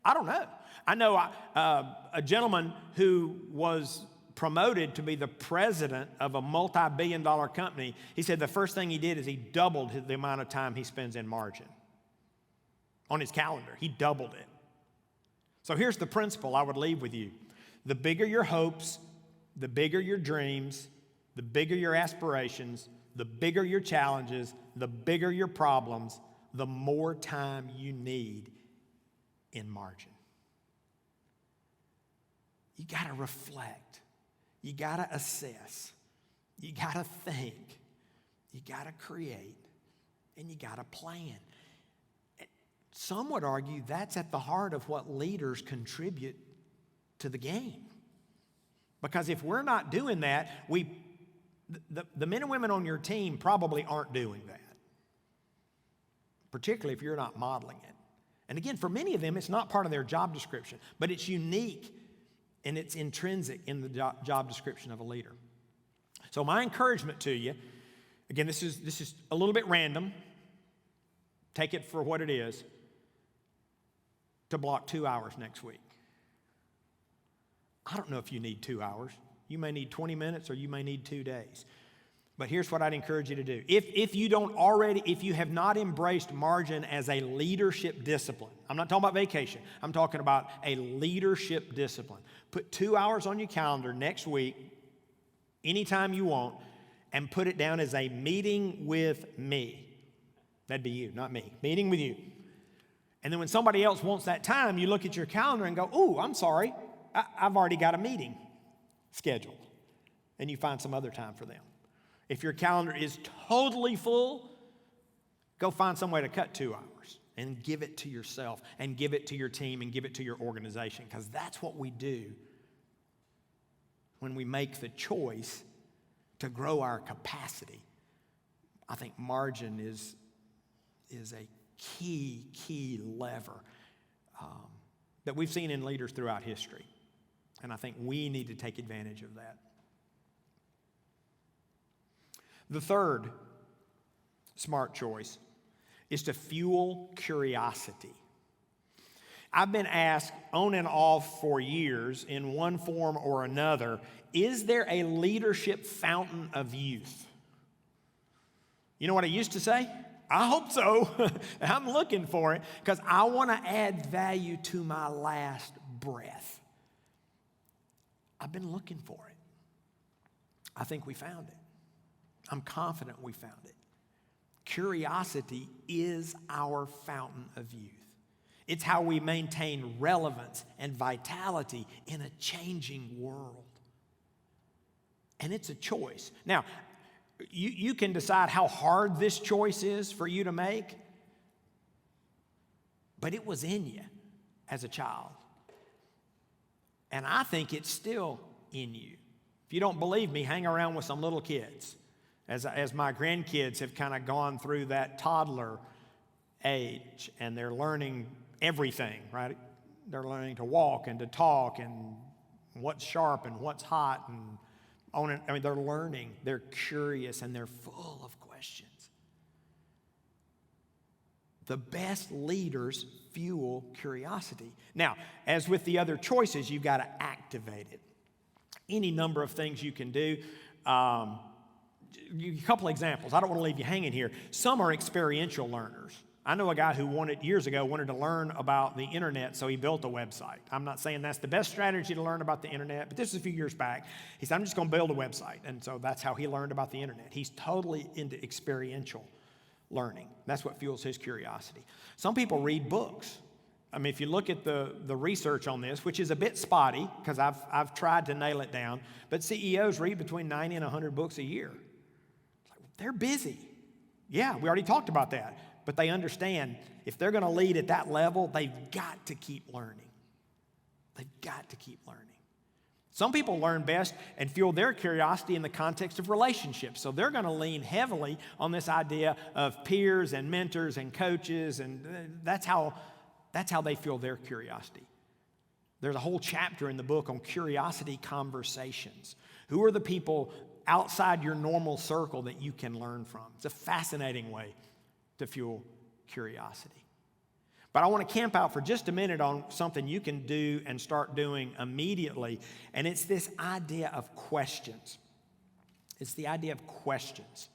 I don't know. I know a gentleman who was promoted to be the president of a multi-billion-dollar company. He said the first thing he did is he doubled the amount of time he spends in margin. On his calendar, he doubled it. So here's the principle I would leave with you. The bigger your hopes, the bigger your dreams, the bigger your aspirations, the bigger your challenges, the bigger your problems, the more time you need in margin. You got to reflect. You got to assess. You got to think. You got to create. And you got to plan. Some would argue that's at the heart of what leaders contribute to the game. Because if we're not doing that, the men and women on your team probably aren't doing that. Particularly if you're not modeling it. And again, for many of them, it's not part of their job description, but it's unique and it's intrinsic in the job description of a leader. So my encouragement to you, again, this is a little bit random. Take it for what it is. To block 2 hours next week. I don't know if you need 2 hours. You may need 20 minutes or you may need 2 days. But here's what I'd encourage you to do. If you have not embraced margin as a leadership discipline, I'm not talking about vacation, I'm talking about a leadership discipline. Put 2 hours on your calendar next week, anytime you want, and put it down as a meeting with me. That'd be you, not me. Meeting with you. And then when somebody else wants that time, you look at your calendar and go, ooh, I'm sorry, I've already got a meeting scheduled. And you find some other time for them. If your calendar is totally full, go find some way to cut 2 hours and give it to yourself and give it to your team and give it to your organization, because that's what we do when we make the choice to grow our capacity. I think margin is a key lever that we've seen in leaders throughout history. And I think we need to take advantage of that. The third smart choice is to fuel curiosity. I've been asked on and off for years in one form or another, is there a leadership fountain of youth? You know what I used to say? I hope so. I'm looking for it because I want to add value to my last breath. I've been looking for it. I think we found it. I'm confident we found it. Curiosity is our fountain of youth. It's how we maintain relevance and vitality in a changing world. And it's a choice. Now, you can decide how hard this choice is for you to make, but it was in you as a child. And I think it's still in you. If you don't believe me, hang around with some little kids. As my grandkids have kind of gone through that toddler age and they're learning everything, right? They're learning to walk and to talk and what's sharp and what's hot and they're learning, they're curious, and they're full of questions. The best leaders fuel curiosity. Now, as with the other choices, you've got to activate it. Any number of things you can do. A couple examples. I don't want to leave you hanging here. Some are experiential learners. I know a guy who years ago wanted to learn about the internet, so he built a website. I'm not saying that's the best strategy to learn about the internet, but this is a few years back. He said, I'm just going to build a website. And so that's how he learned about the internet. He's totally into experiential learning. That's what fuels his curiosity. Some people read books. I mean, if you look at the research on this, which is a bit spotty, because I've tried to nail it down, but CEOs read between 90 and 100 books a year. They're busy. Yeah, we already talked about that. But they understand if they're going to lead at that level, they've got to keep learning. They've got to keep learning. Some people learn best and fuel their curiosity in the context of relationships. So they're going to lean heavily on this idea of peers and mentors and coaches, and that's how they fuel their curiosity. There's a whole chapter in the book on curiosity conversations. Who are the people outside your normal circle that you can learn from? It's a fascinating way to fuel curiosity. But I want to camp out for just a minute on something you can do and start doing immediately, and it's this idea of questions. It's the idea of questions.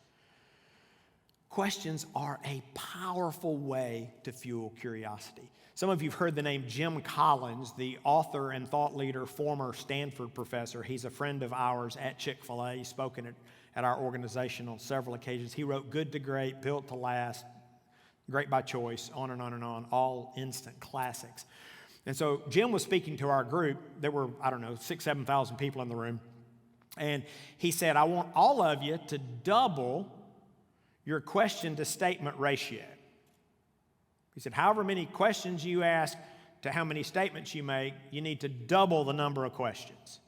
Questions are a powerful way to fuel curiosity. Some of you have heard the name Jim Collins, the author and thought leader, former Stanford professor. He's a friend of ours at Chick-fil-A. He's spoken at our organization on several occasions. He wrote Good to Great, Built to Last, Great by Choice, on and on and on, all instant classics. And so Jim was speaking to our group. There were, 6,000, 7,000 people in the room. And he said, I want all of you to double your question to statement ratio. He said, however many questions you ask to how many statements you make, you need to double the number of questions.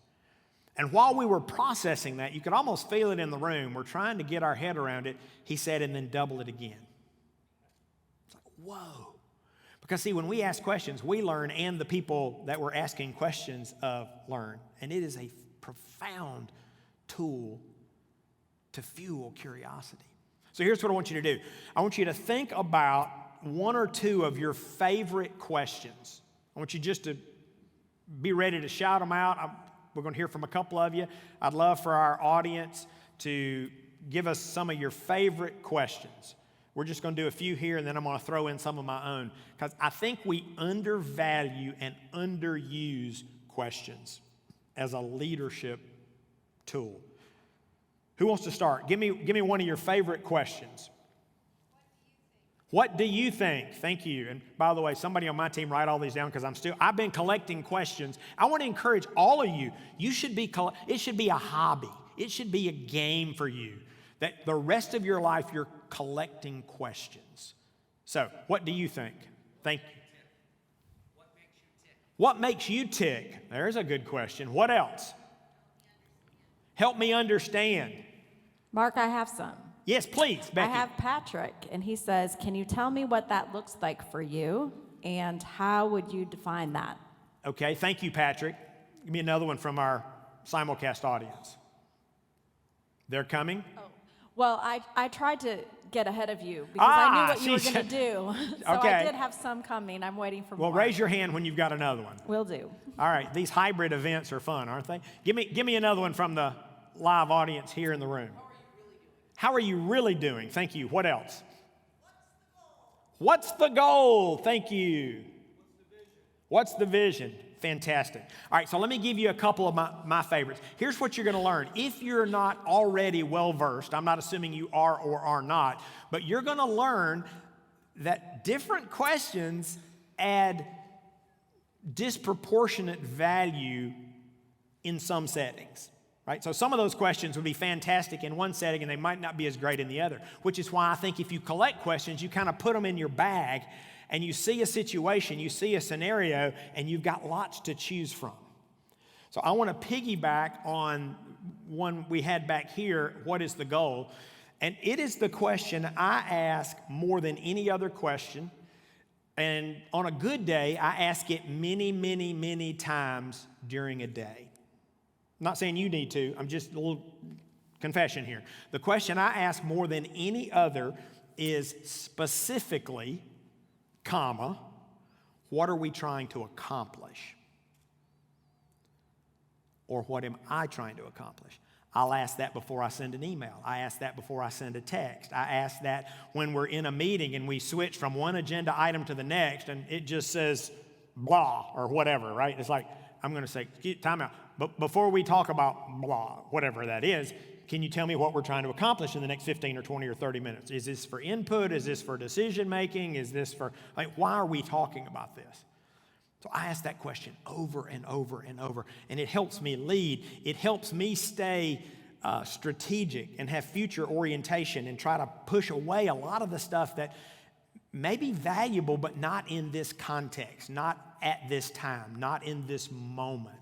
And while we were processing that, you could almost feel it in the room. We're trying to get our head around it. He said, and then double it again. It's like, whoa. Because see, when we ask questions, we learn, and the people that we're asking questions of learn. And it is a profound tool to fuel curiosity. So here's what I want you to do. I want you to think about one or two of your favorite questions. I want you just to be ready to shout them out. We're going to hear from a couple of you. I'd love for our audience to give us some of your favorite questions. We're just going to do a few here, and then I'm going to throw in some of my own, because I think we undervalue and underuse questions as a leadership tool. Who wants to start? Give me one of your favorite questions. What do you think? Thank you. And by the way, somebody on my team write all these down, because I've been collecting questions. I want to encourage all of you. It should be a hobby. It should be a game for you, that the rest of your life you're collecting questions. So, what do you think? Thank you. What makes you tick? There's a good question. What else? Help me understand. Mark, I have some. Yes, please, Becky. I have Patrick, and he says, can you tell me what that looks like for you, and how would you define that? Okay, thank you, Patrick. Give me another one from our simulcast audience. They're coming? Oh. Well, I tried to get ahead of you because I knew what you were going to do. So okay. I did have some coming. I'm waiting for more. Well, raise your hand when you've got another one. Will do. All right, these hybrid events are fun, aren't they? Give me another one from the live audience here in the room. How are you really doing? Thank you. What else? What's the goal? Thank you. What's the vision? Fantastic. All right, so let me give you a couple of my favorites. Here's what you're going to learn. If you're not already well-versed, I'm not assuming you are or are not, but you're going to learn that different questions add disproportionate value in some settings. Right? So some of those questions would be fantastic in one setting, and they might not be as great in the other, which is why I think if you collect questions, you kind of put them in your bag, and you see a situation, you see a scenario, and you've got lots to choose from. So I want to piggyback on one we had back here, what is the goal? And it is the question I ask more than any other question, and on a good day, I ask it many, many, many times during a day. not saying you need to, I'm just a little confession here. The question I ask more than any other is specifically, comma, what are we trying to accomplish? Or what am I trying to accomplish? I'll ask that before I send an email. I ask that before I send a text. I ask that when we're in a meeting and we switch from one agenda item to the next and it just says blah or whatever, right? It's like, I'm going to say, time out. But before we talk about blah, whatever that is, can you tell me what we're trying to accomplish in the next 15 or 20 or 30 minutes? Is this for input? Is this for decision making? Is this for, why are we talking about this? So I ask that question over and over and over, and it helps me lead. It helps me stay strategic and have future orientation and try to push away a lot of the stuff that may be valuable, but not in this context, not at this time, not in this moment.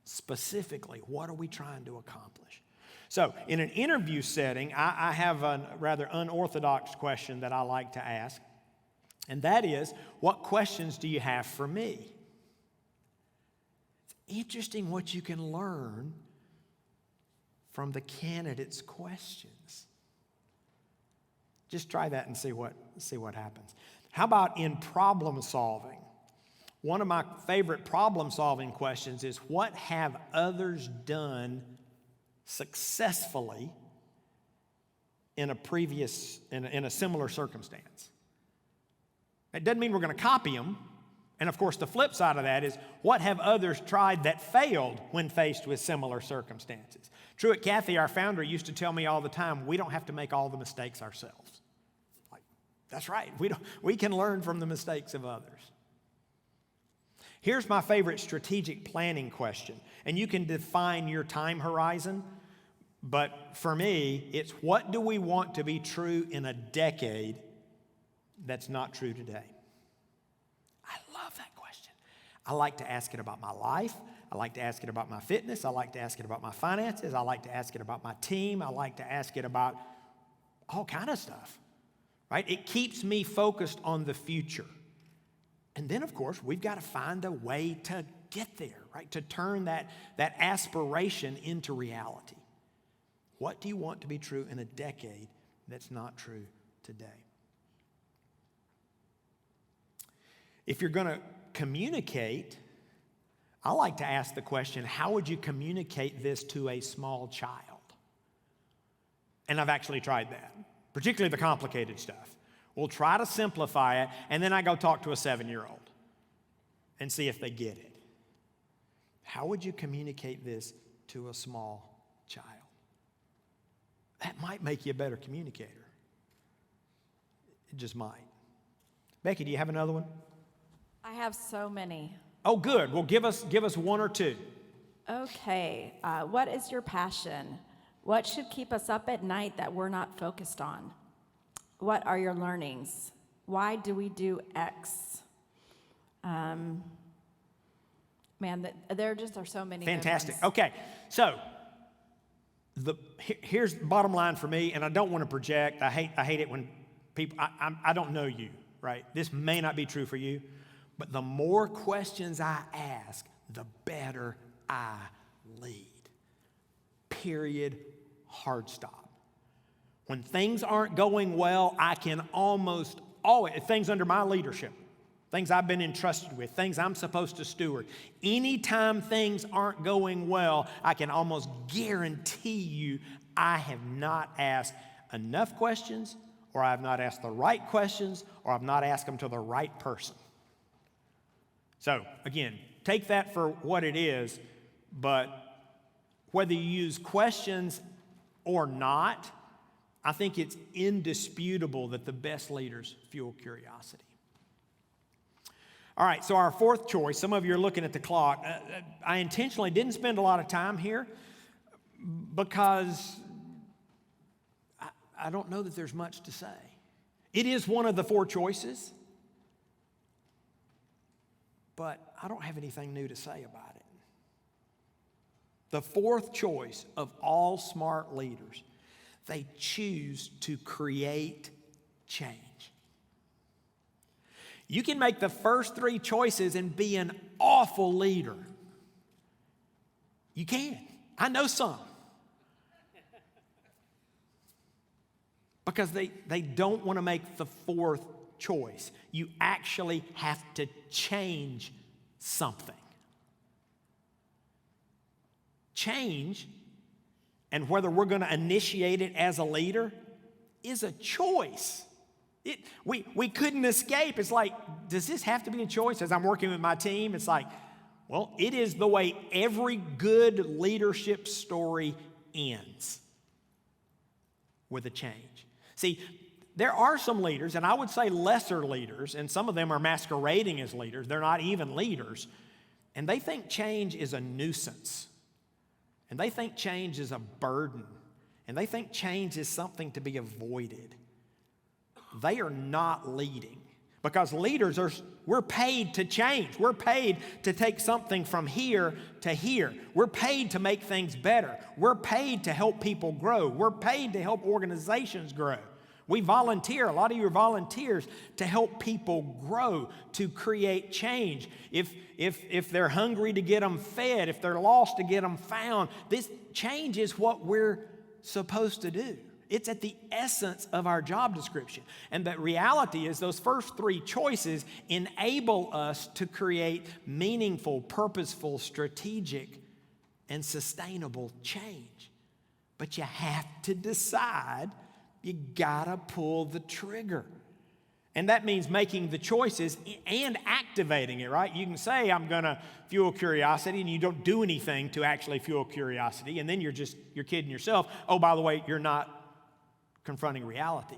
Specifically, what are we trying to accomplish? So in an interview setting, I have a rather unorthodox question that I like to ask, and that is, what questions do you have for me? It's interesting what you can learn from the candidate's questions. Just try that and see what happens. How about in problem solving? One of my favorite problem solving questions is, what have others done successfully in a similar circumstance? It doesn't mean we're going to copy them. And of course, the flip side of that is, what have others tried that failed when faced with similar circumstances? Truett Cathy, our founder, used to tell me all the time, we don't have to make all the mistakes ourselves. Like, that's right. We can learn from the mistakes of others. Here's my favorite strategic planning question, and you can define your time horizon, but for me, it's, what do we want to be true in a decade that's not true today? I love that question. I like to ask it about my life. I like to ask it about my fitness. I like to ask it about my finances. I like to ask it about my team. I like to ask it about all kind of stuff, right? It keeps me focused on the future. And then, of course, we've got to find a way to get there, right? To turn that aspiration into reality. What do you want to be true in a decade that's not true today? If you're going to communicate, I like to ask the question, how would you communicate this to a small child? And I've actually tried that, particularly the complicated stuff. We'll try to simplify it, and then I go talk to a 7-year-old and see if they get it. How would you communicate this to a small child? That might make you a better communicator. It just might. Becky, do you have another one? I have so many. Oh, good. Well, give us one or two. Okay. What is your passion? What should keep us up at night that we're not focused on? What are your learnings? Why do we do X? Man, there just are so many. Fantastic. Okay, so here's the bottom line for me, and I don't want to project. I hate it when people. I don't know you, right? This may not be true for you, but the more questions I ask, the better I lead. Period. Hard stop. When things aren't going well, I can almost always, things under my leadership, things I've been entrusted with, things I'm supposed to steward, anytime things aren't going well, I can almost guarantee you I have not asked enough questions, or I have not asked the right questions, or I've not asked them to the right person. So, again, take that for what it is, but whether you use questions or not, I think it's indisputable that the best leaders fuel curiosity. All right, so our fourth choice, some of you are looking at the clock. I intentionally didn't spend a lot of time here because I don't know that there's much to say. It is one of the four choices, but I don't have anything new to say about it. The fourth choice of all smart leaders, they choose to create change. You can make the first three choices and be an awful leader. You can. I know some. Because they don't want to make the fourth choice. You actually have to change something. Change, and whether we're going to initiate it as a leader, is a choice. We couldn't escape. It's like, does this have to be a choice? As I'm working with my team, it's like, well, it is the way every good leadership story ends, with a change. See, there are some leaders, and I would say lesser leaders, and some of them are masquerading as leaders. They're not even leaders, and they think change is a nuisance, and they think change is a burden, and they think change is something to be avoided. They are not leading, because leaders we're paid to change. We're paid to take something from here to here. We're paid to make things better. We're paid to help people grow. We're paid to help organizations grow. We volunteer, a lot of you are volunteers, to help people grow, to create change. If they're hungry, to get them fed. If they're lost, to get them found. This change is what we're supposed to do. It's at the essence of our job description. And the reality is those first three choices enable us to create meaningful, purposeful, strategic, and sustainable change. But you have to decide. You gotta pull the trigger. And that means making the choices and activating it, right? You can say, I'm gonna fuel curiosity, and you don't do anything to actually fuel curiosity, and then you're kidding yourself. Oh, by the way, you're not confronting reality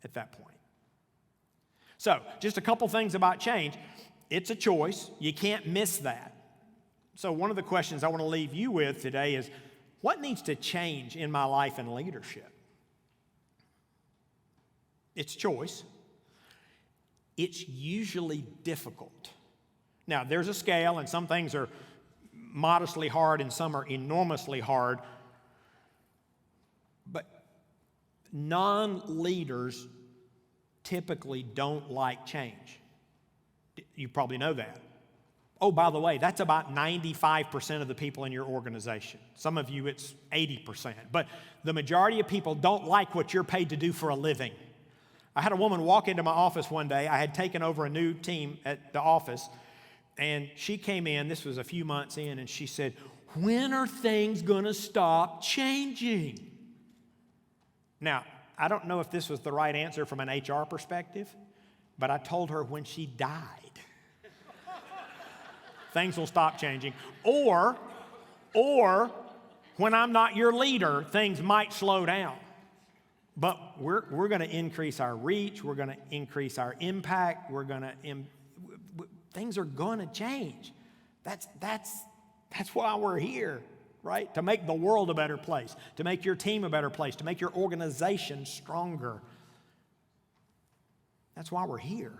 at that point. So, just a couple things about change. It's a choice. You can't miss that. So one of the questions I want to leave you with today is, what needs to change in my life and leadership? It's choice. It's usually difficult. Now, there's a scale, and some things are modestly hard and some are enormously hard. But non-leaders typically don't like change. You probably know that. Oh, by the way, that's about 95% of the people in your organization. Some of you, it's 80%. But the majority of people don't like what you're paid to do for a living. I had a woman walk into my office one day. I had taken over a new team at the office, and she came in, this was a few months in, and she said, when are things gonna stop changing? Now, I don't know if this was the right answer from an HR perspective, but I told her when she died, things will stop changing. Or when I'm not your leader, things might slow down. But we're going to increase our reach. We're going to increase our impact. Things are going to change. That's why we're here, right? To make the world a better place, to make your team a better place, to make your organization stronger. That's why we're here.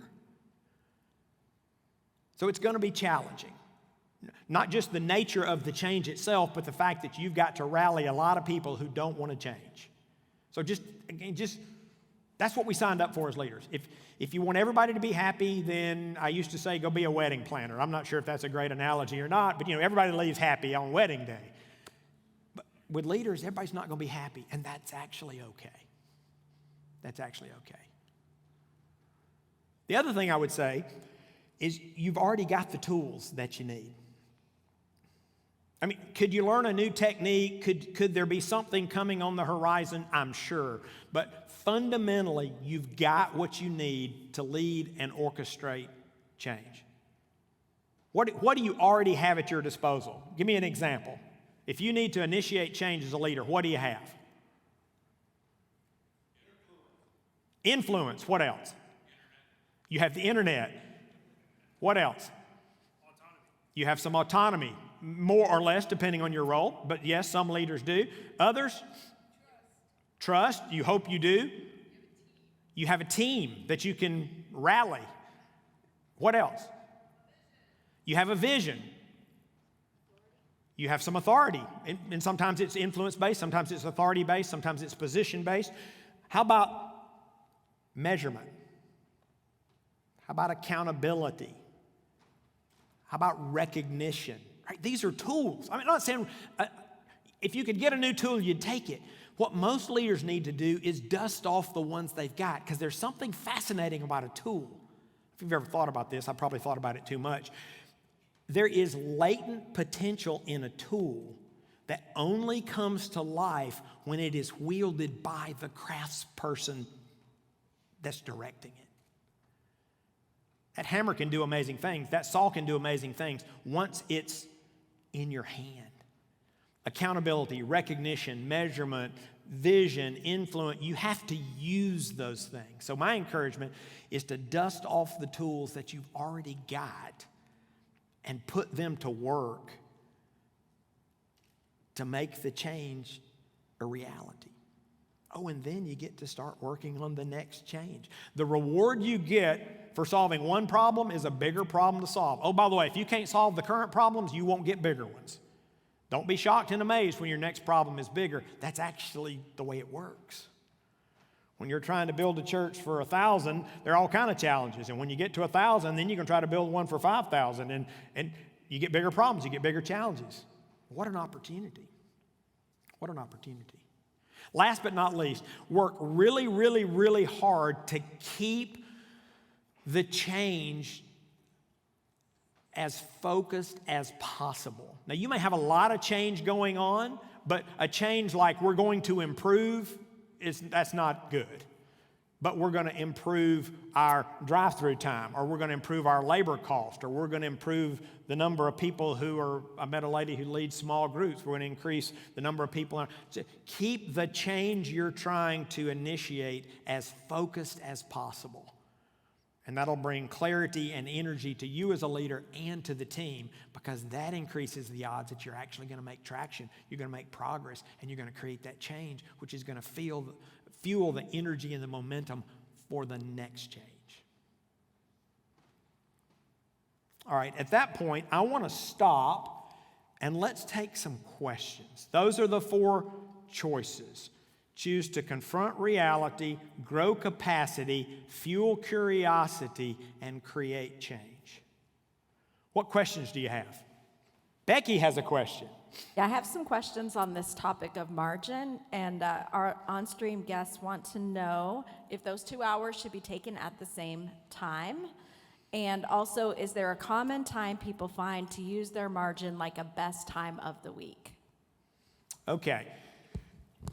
So it's going to be challenging. Not just the nature of the change itself, but the fact that you've got to rally a lot of people who don't want to change. So just that's what we signed up for as leaders. If you want everybody to be happy, then I used to say go be a wedding planner. I'm not sure if that's a great analogy or not, but everybody leaves happy on wedding day. But with leaders, everybody's not going to be happy, and that's actually okay. That's actually okay. The other thing I would say is you've already got the tools that you need. I mean, could you learn a new technique? Could there be something coming on the horizon? I'm sure. But fundamentally, you've got what you need to lead and orchestrate change. What do you already have at your disposal? Give me an example. If you need to initiate change as a leader, what do you have? Influence. What else? You have the internet. What else? Autonomy. You have some autonomy. More or less, depending on your role. But yes, some leaders do. Others? Trust. You hope you do. You have a team that you can rally. What else? You have a vision. You have some authority. And sometimes it's influence-based, sometimes it's authority-based, sometimes it's position-based. How about measurement? How about accountability? How about recognition? Right? These are tools. I'm not saying If you could get a new tool, you'd take it. What most leaders need to do is dust off the ones they've got, because there's something fascinating about a tool. If you've ever thought about this, I probably thought about it too much. There is latent potential in a tool that only comes to life when it is wielded by the craftsperson that's directing it. That hammer can do amazing things. That saw can do amazing things once it's in your hand. Accountability, recognition, measurement, vision, influence, you have to use those things. So my encouragement is to dust off the tools that you've already got and put them to work to make the change a reality. Oh, and then you get to start working on the next change. The reward you get for solving one problem is a bigger problem to solve. Oh, by the way, if you can't solve the current problems, you won't get bigger ones. Don't be shocked and amazed when your next problem is bigger. That's actually the way it works. When you're trying to build a church for 1,000, there are all kinds of challenges. And when you get to 1,000, then you can try to build one for 5,000. And you get bigger problems, you get bigger challenges. What an opportunity. What an opportunity. Last but not least, work really, really, really hard to keep the change as focused as possible. Now, you may have a lot of change going on, but a change like we're going to improve, that's not good. But we're going to improve our drive-through time, or we're going to improve our labor cost, or we're going to improve the number of people I met a lady who leads small groups. We're going to increase the number of people. Keep the change you're trying to initiate as focused as possible. And that'll bring clarity and energy to you as a leader and to the team, because that increases the odds that you're actually going to make traction, you're going to make progress, and you're going to create that change, which is going to fuel the energy and the momentum for the next change. All right, at that point, I want to stop and let's take some questions. Those are the 4 choices. Choose to confront reality, grow capacity, fuel curiosity, and create change. What questions do you have? Becky has a question. Yeah, I have some questions on this topic of margin, and our on-stream guests want to know if those 2 hours should be taken at the same time, and also, is there a common time people find to use their margin, like a best time of the week? Okay.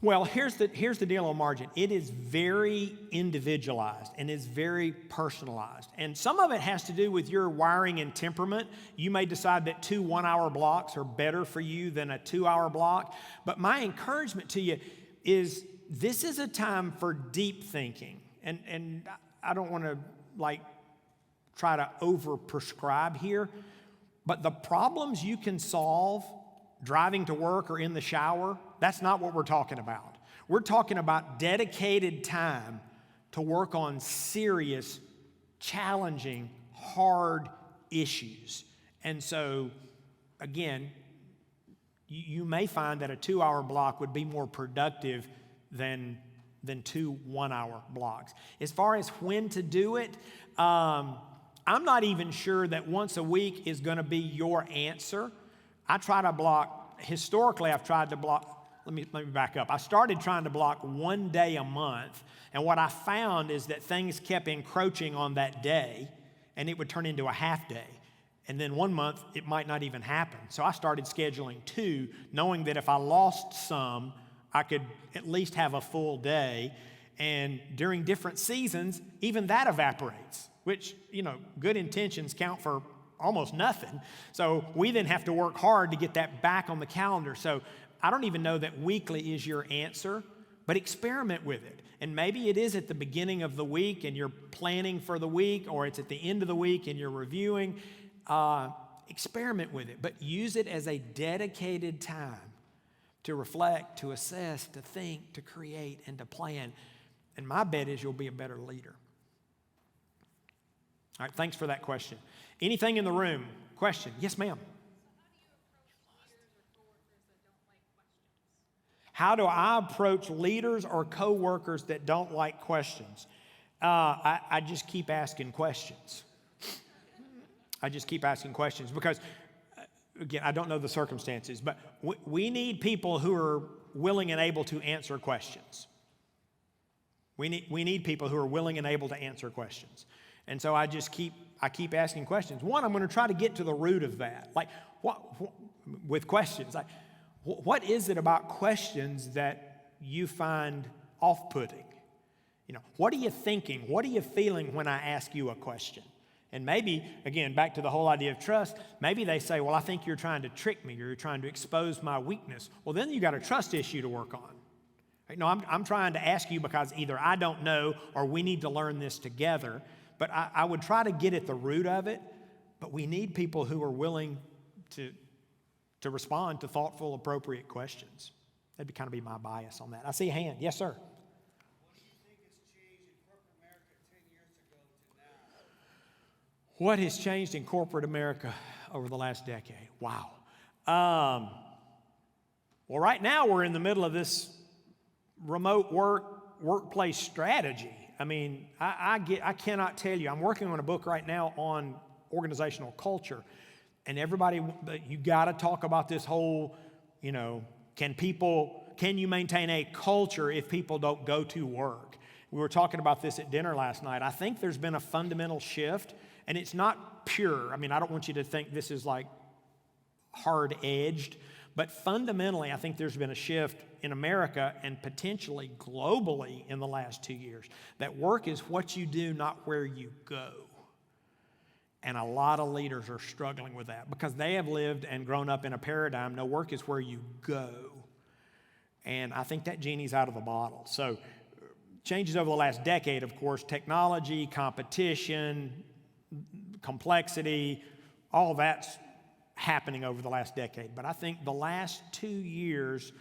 Well, here's the deal on margin. It is very individualized and is very personalized. And some of it has to do with your wiring and temperament. You may decide that 2 one-hour blocks are better for you than a 2-hour block. But my encouragement to you is this is a time for deep thinking. And I don't want to try to over-prescribe here, but the problems you can solve driving to work or in the shower, that's not what we're talking about. We're talking about dedicated time to work on serious, challenging, hard issues. And so, again, you may find that a 2-hour block would be more productive than 2 one-hour blocks. As far as when to do it, I'm not even sure that once a week is going to be your answer. I try to block, historically I've tried to block, let me back up. I started trying to block 1 day a month, and what I found is that things kept encroaching on that day, and it would turn into a half day. And then 1 month, it might not even happen. So I started scheduling 2, knowing that if I lost some, I could at least have a full day. And during different seasons, even that evaporates, which, good intentions count for almost nothing. So we then have to work hard to get that back on the calendar. So I don't even know that weekly is your answer, but experiment with it. And maybe it is at the beginning of the week and you're planning for the week, or it's at the end of the week and you're reviewing. Experiment with it, but use it as a dedicated time to reflect, to assess, to think, to create, and to plan. And my bet is you'll be a better leader. All right, thanks for that question. Anything in the room? Question? Yes, ma'am. How do I approach leaders or coworkers that don't like questions? I just keep asking questions. I just keep asking questions because again, I don't know the circumstances, but we need people who are willing and able to answer questions. We need people who are willing and able to answer questions. And so I keep asking questions. One, I'm going to try to get to the root of that. Like, with questions, like, what is it about questions that you find off-putting? You know, what are you thinking? What are you feeling when I ask you a question? And maybe, again, back to the whole idea of trust, maybe they say, well, I think you're trying to trick me, or you're trying to expose my weakness. Well, then you got a trust issue to work on. Right? No, I'm trying to ask you because either I don't know or we need to learn this together. But I would try to get at the root of it, but we need people who are willing to respond to thoughtful, appropriate questions. That'd kind of be my bias on that. I see a hand. Yes, sir. What has changed in corporate America over the last decade? Wow. Well, right now we're in the middle of this remote workplace strategy. I mean, I cannot tell you. I'm working on a book right now on organizational culture, and everybody, you got to talk about this whole, can you maintain a culture if people don't go to work? We were talking about this at dinner last night. I think there's been a fundamental shift. And it's not pure. I mean, I don't want you to think this is like hard-edged, but fundamentally, I think there's been a shift in America and potentially globally in the last 2 years, that work is what you do, not where you go. And a lot of leaders are struggling with that because they have lived and grown up in a paradigm, no, work is where you go. And I think that genie's out of the bottle. So changes over the last decade, of course, technology, competition, complexity, all that's happening over the last decade. But I think the last 2 years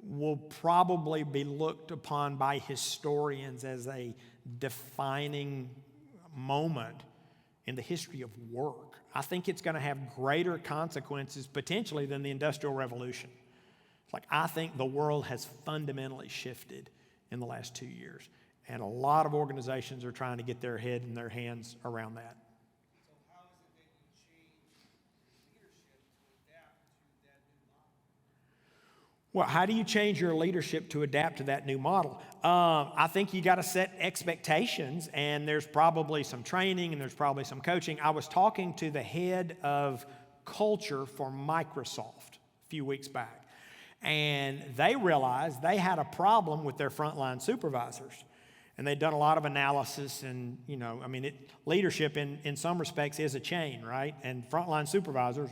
will probably be looked upon by historians as a defining moment in the history of work. I think it's going to have greater consequences potentially than the Industrial Revolution. Like, I think the world has fundamentally shifted in the last 2 years. And a lot of organizations are trying to get their head and their hands around that. So how is it that you change leadership to adapt to that new model? Well, how do you change your leadership to adapt to that new model? I think you got to set expectations, and there's probably some training and there's probably some coaching. I was talking to the head of culture for Microsoft a few weeks back, and they realized they had a problem with their frontline supervisors. And they'd done a lot of analysis, and, leadership in some respects is a chain, right? And frontline supervisors,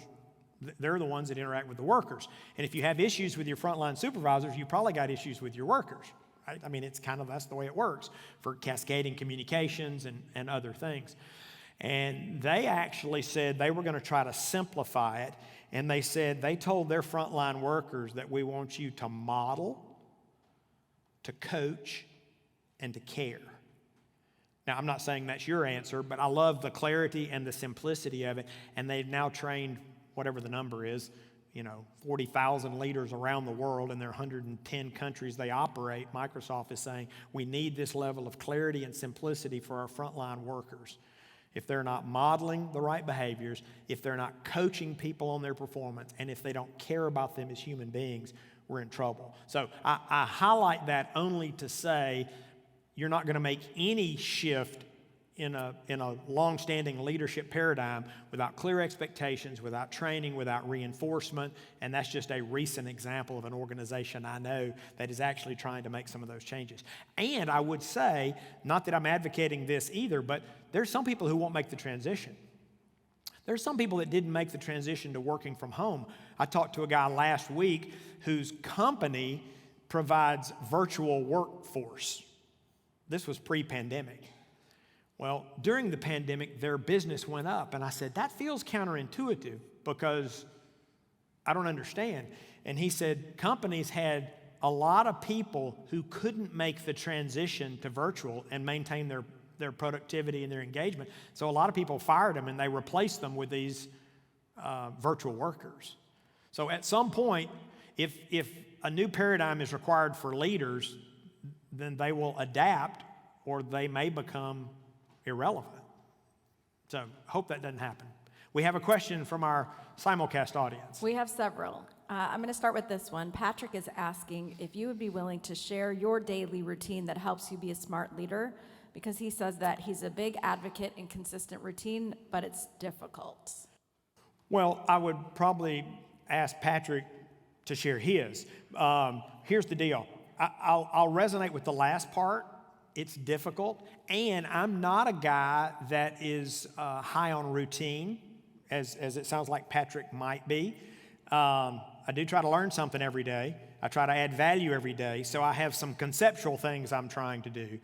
they're the ones that interact with the workers. And if you have issues with your frontline supervisors, you probably got issues with your workers, right? I mean, that's the way it works for cascading communications and other things. And they actually said they were going to try to simplify it. And they told their frontline workers that we want you to model, to coach, and to care. Now, I'm not saying that's your answer, but I love the clarity and the simplicity of it. And they've now trained, whatever the number is, 40,000 leaders around the world in their 110 countries they operate. Microsoft is saying we need this level of clarity and simplicity for our frontline workers. If they're not modeling the right behaviors, if they're not coaching people on their performance, and if they don't care about them as human beings, we're in trouble. So I highlight that only to say, you're not going to make any shift in a long-standing leadership paradigm without clear expectations, without training, without reinforcement. And that's just a recent example of an organization I know that is actually trying to make some of those changes. And I would say, not that I'm advocating this either, but there's some people who won't make the transition. There's some people that didn't make the transition to working from home. I talked to a guy last week whose company provides virtual workforce. This was pre-pandemic. Well, during the pandemic, their business went up. And I said, that feels counterintuitive because I don't understand. And he said, companies had a lot of people who couldn't make the transition to virtual and maintain their productivity and their engagement. So a lot of people fired them and they replaced them with these virtual workers. So at some point, if a new paradigm is required for leaders, then they will adapt or they may become irrelevant. So hope that doesn't happen. We have a question from our simulcast audience. We have several. I'm going to start with this one. Patrick is asking if you would be willing to share your daily routine that helps you be a smart leader, because he says that he's a big advocate in consistent routine, but it's difficult. Well, I would probably ask Patrick to share his. Here's the deal. I'll resonate with the last part. It's difficult, and I'm not a guy that is high on routine, as it sounds like Patrick might be. I do try to learn something every day. I try to add value every day, so I have some conceptual things I'm trying to do.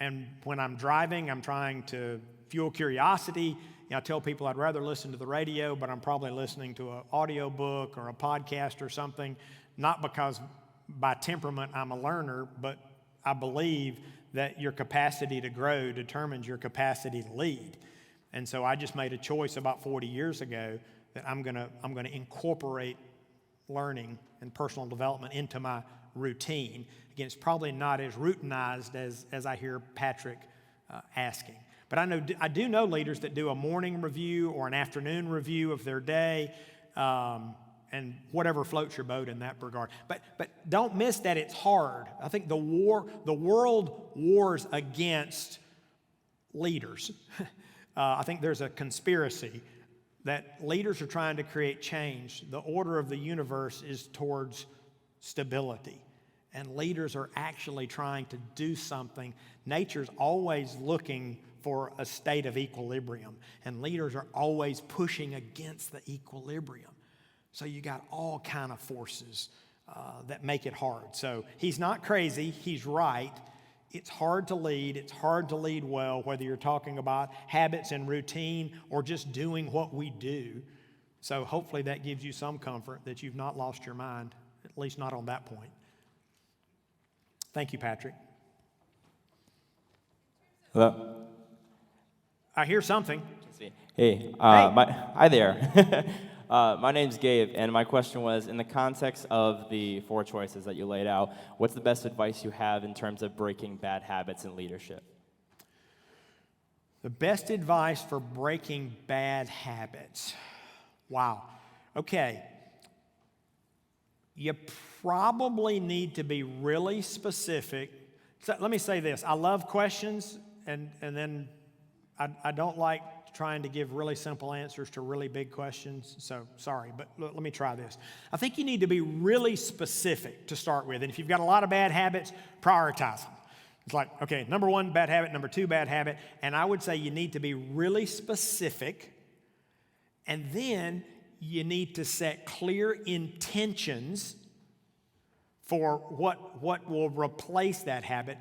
And when I'm driving, I'm trying to fuel curiosity. I tell people I'd rather listen to the radio, but I'm probably listening to an audio book or a podcast or something, not because by temperament I'm a learner, but I believe that your capacity to grow determines your capacity to lead. And so I just made a choice about 40 years ago that I'm gonna incorporate learning and personal development into my routine. Again, it's probably not as routinized as I hear Patrick asking. But I do know leaders that do a morning review or an afternoon review of their day, and whatever floats your boat in that regard. But don't miss that it's hard. I think the world wars against leaders. I think there's a conspiracy that leaders are trying to create change. The order of the universe is towards stability, and leaders are actually trying to do something. Nature's always looking for a state of equilibrium, and leaders are always pushing against the equilibrium. So you got all kind of forces that make it hard. So he's not crazy, he's right. It's hard to lead. It's hard to lead well, whether you're talking about habits and routine or just doing what we do. So hopefully that gives you some comfort that you've not lost your mind, at least not on that point. Thank you, Patrick. Hello. I hear something. Hey, hi there. My name's Gabe, and my question was, in the context of the 4 choices that you laid out, what's the best advice you have in terms of breaking bad habits in leadership? The best advice for breaking bad habits. Wow. Okay. You probably need to be really specific. So let me say this. I love questions, and then I don't like trying to give really simple answers to really big questions, so sorry, but let me try this. I think you need to be really specific to start with, and if you've got a lot of bad habits, prioritize them. It's like, okay, number 1, bad habit, number 2, bad habit, and I would say you need to be really specific, and then you need to set clear intentions for what will replace that habit.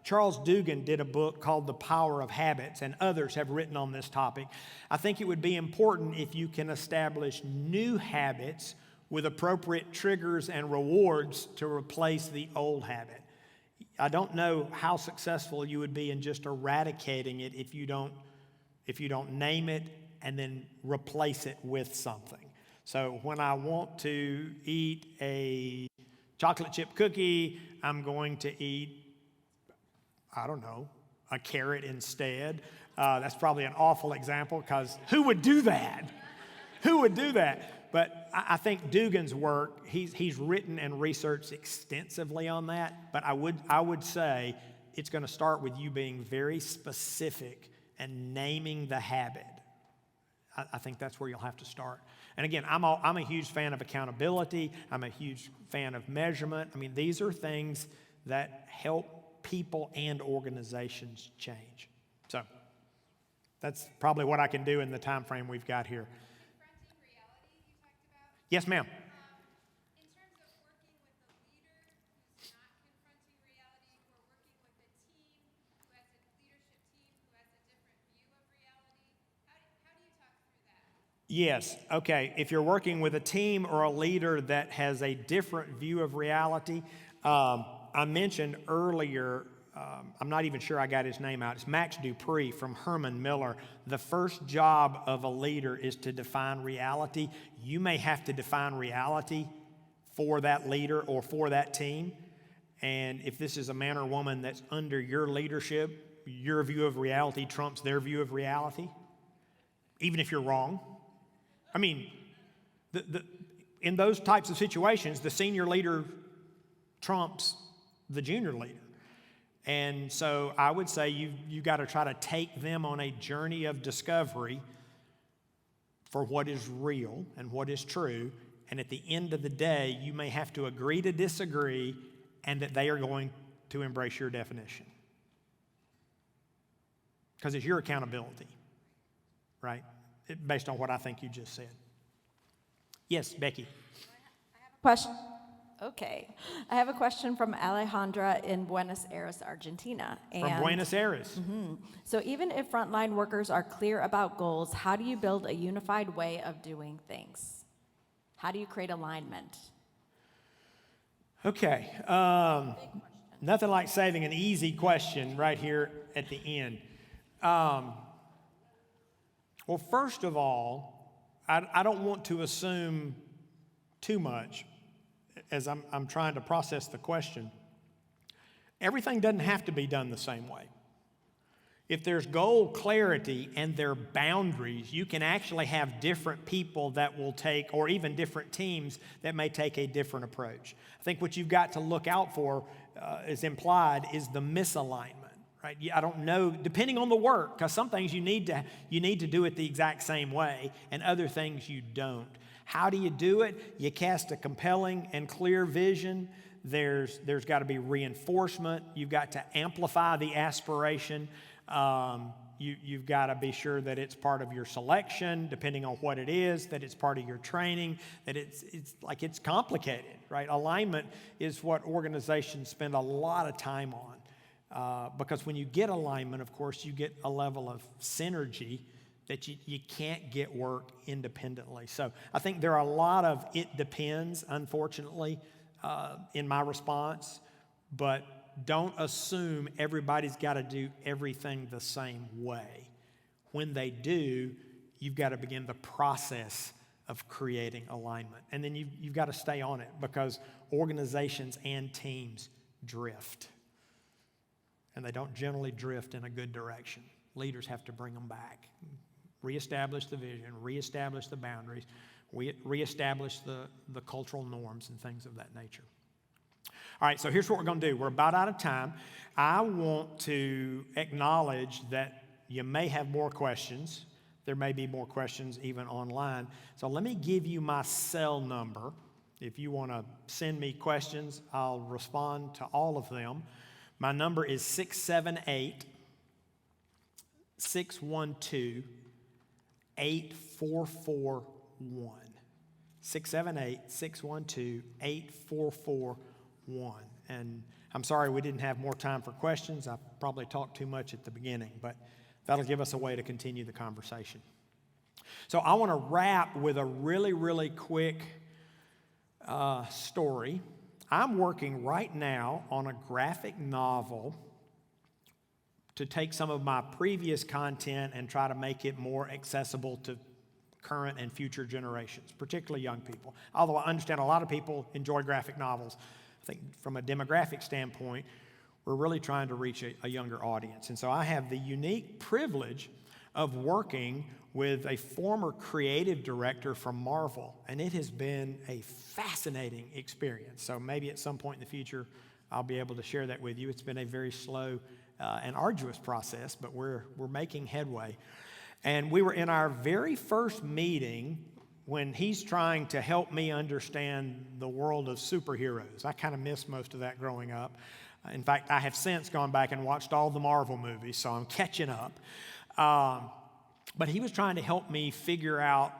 Charles Dugan did a book called The Power of Habits, and others have written on this topic. I think it would be important if you can establish new habits with appropriate triggers and rewards to replace the old habit. I don't know how successful you would be in just eradicating it if you don't name it and then replace it with something. So when I want to eat a chocolate chip cookie, I'm going to eat, I don't know, a carrot instead. That's probably an awful example, because who would do that? Who would do that? But I think Dugan's work, he's written and researched extensively on that. But I would say it's going to start with you being very specific and naming the habit. I think that's where you'll have to start. And again, I'm a huge fan of accountability. I'm a huge fan of measurement. I mean, these are things that help people and organizations change. So that's probably what I can do in the time frame we've got here. Confronting reality you talked about. Yes, ma'am. In terms of working with a leader who's not confronting reality, who are working with a team who has a leadership team who has a different view of reality, how do you talk through that? Yes. Okay. If you're working with a team or a leader that has a different view of reality, I mentioned earlier, I'm not even sure I got his name out. It's Max Dupree from Herman Miller. The first job of a leader is to define reality. You may have to define reality for that leader or for that team. And if this is a man or woman that's under your leadership, your view of reality trumps their view of reality. even if you're wrong. I mean, in those types of situations, the senior leader trumps the junior leader. And so I would say you got to try to take them on a journey of discovery for what is real and what is true. And at the end of the day, you may have to agree to disagree, and that they are going to embrace your definition. Because it's your accountability, right? Based on what I think you just said. Yes, Becky. Question. Okay. I have a question from Alejandra in Buenos Aires, Argentina. From Buenos Aires. So even if frontline workers are clear about goals, how do you build a unified way of doing things? How do you create alignment? Okay. Nothing like saving an easy question right here at the end. Well, first of all, I don't want to assume too much as I'm trying to process the question. Everything doesn't have to be done the same way. If there's goal clarity and there are boundaries, you can actually have different people that will take, or even different teams that may take a different approach. I think what you've got to look out for, is implied, is the misalignment, right? I don't know, depending on the work, because some things you need to do it the exact same way, and other things you don't. How do you do it? You cast a compelling and clear vision. There's got to be reinforcement. You've got to amplify the aspiration. You've got to be sure that it's part of your selection, depending on what it is, that it's part of your training, that it's complicated, right? Alignment is what organizations spend a lot of time on. Because when you get alignment, of course, you get a level of synergy that you can't get work independently. So I think there are a lot of it depends, unfortunately, in my response, but don't assume everybody's got to do everything the same way. When they do, you've got to begin the process of creating alignment. And then you've got to stay on it, because organizations and teams drift. And they don't generally drift in a good direction. Leaders have to bring them back. Reestablish the vision, reestablish the boundaries, reestablish the cultural norms and things of that nature. All right, so here's what we're going to do. We're about out of time. I want to acknowledge that you may have more questions. There may be more questions even online. So let me give you my cell number. If you want to send me questions, I'll respond to all of them. My number is 678-612-8441. 678-612-8441. And I'm sorry we didn't have more time for questions. I probably talked too much at the beginning, but that'll give us a way to continue the conversation. So I want to wrap with a really, really quick story. I'm working right now on a graphic novel to take some of my previous content and try to make it more accessible to current and future generations, particularly young people. Although I understand a lot of people enjoy graphic novels, I think from a demographic standpoint, we're really trying to reach a younger audience. And so I have the unique privilege of working with a former creative director from Marvel, and it has been a fascinating experience. So maybe at some point in the future, I'll be able to share that with you. It's been a very slow and arduous process, but we're making headway. And we were in our very first meeting when he's trying to help me understand the world of superheroes. I kind of missed most of that growing up. In fact, I have since gone back and watched all the Marvel movies, so I'm catching up. But he was trying to help me figure out,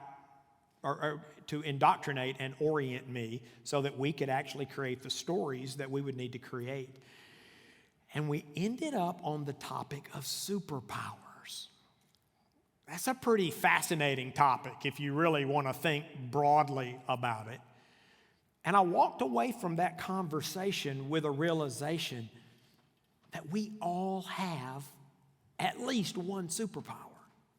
or to indoctrinate and orient me so that we could actually create the stories that we would need to create. And we ended up on the topic of superpowers. That's a pretty fascinating topic if you really want to think broadly about it. And I walked away from that conversation with a realization that we all have at least one superpower.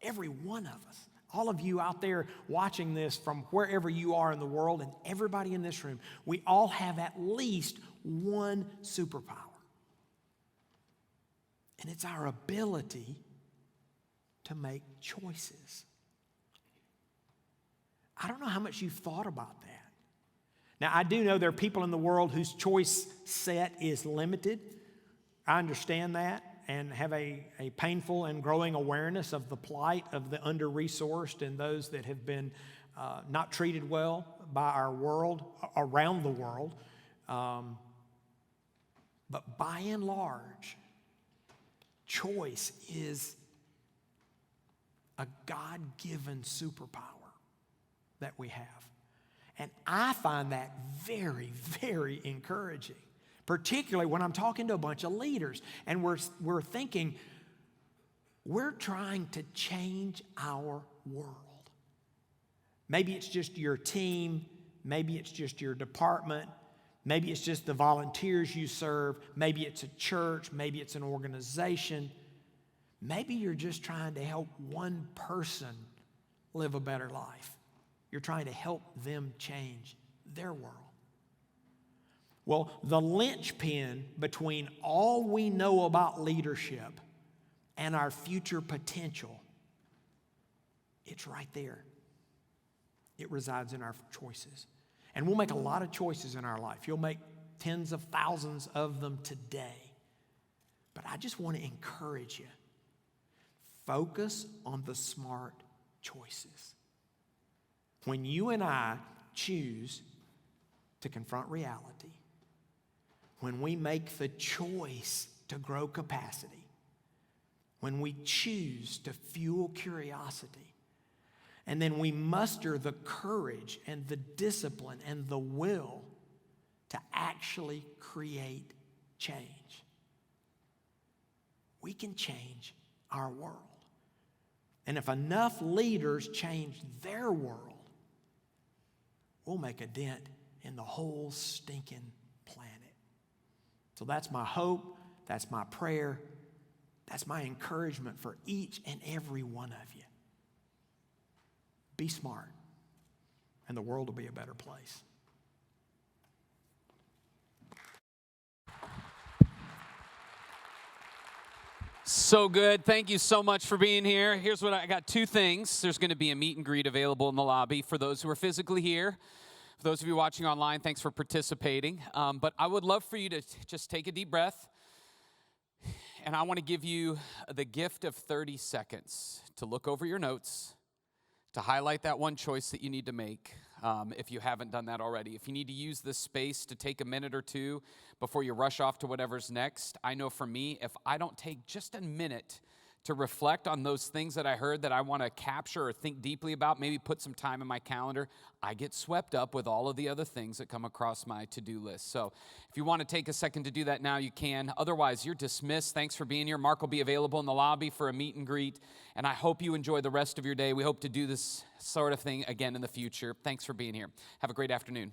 Every one of us. All of you out there watching this from wherever you are in the world, and everybody in this room, we all have at least one superpower. And it's our ability to make choices. I don't know how much you've thought about that. Now, I do know there are people in the world whose choice set is limited. I understand that and have a painful and growing awareness of the plight of the under-resourced and those that have been not treated well by our world, around the world. But by and large, choice is a God-given superpower that we have. And I find that very, very encouraging, particularly when I'm talking to a bunch of leaders and we're thinking, we're trying to change our world. Maybe it's just your team, maybe it's just your department, maybe it's just the volunteers you serve, maybe it's a church, maybe it's an organization. Maybe you're just trying to help one person live a better life. You're trying to help them change their world. Well, the linchpin between all we know about leadership and our future potential, it's right there. It resides in our choices. And we'll make a lot of choices in our life. You'll make tens of thousands of them today. But I just want to encourage you. Focus on the smart choices. When you and I choose to confront reality, when we make the choice to grow capacity, when we choose to fuel curiosity, and then we muster the courage and the discipline and the will to actually create change, we can change our world. And if enough leaders change their world, we'll make a dent in the whole stinking planet. So that's my hope, that's my prayer, that's my encouragement for each and every one of you. Be smart, and the world will be a better place. So good. Thank you so much for being here. Here's what I got: two things. There's going to be a meet and greet available in the lobby for those who are physically here. For those of you watching online, thanks for participating. But I would love for you to just take a deep breath. And I want to give you the gift of 30 seconds to look over your notes, to highlight that one choice that you need to make, if you haven't done that already. If you need to use this space to take a minute or two before you rush off to whatever's next, I know for me, if I don't take just a minute to reflect on those things that I heard that I want to capture or think deeply about, maybe put some time in my calendar, I get swept up with all of the other things that come across my to-do list. So if you want to take a second to do that now, you can. Otherwise, you're dismissed. Thanks for being here. Mark will be available in the lobby for a meet and greet, and I hope you enjoy the rest of your day. We hope to do this sort of thing again in the future. Thanks for being here. Have a great afternoon.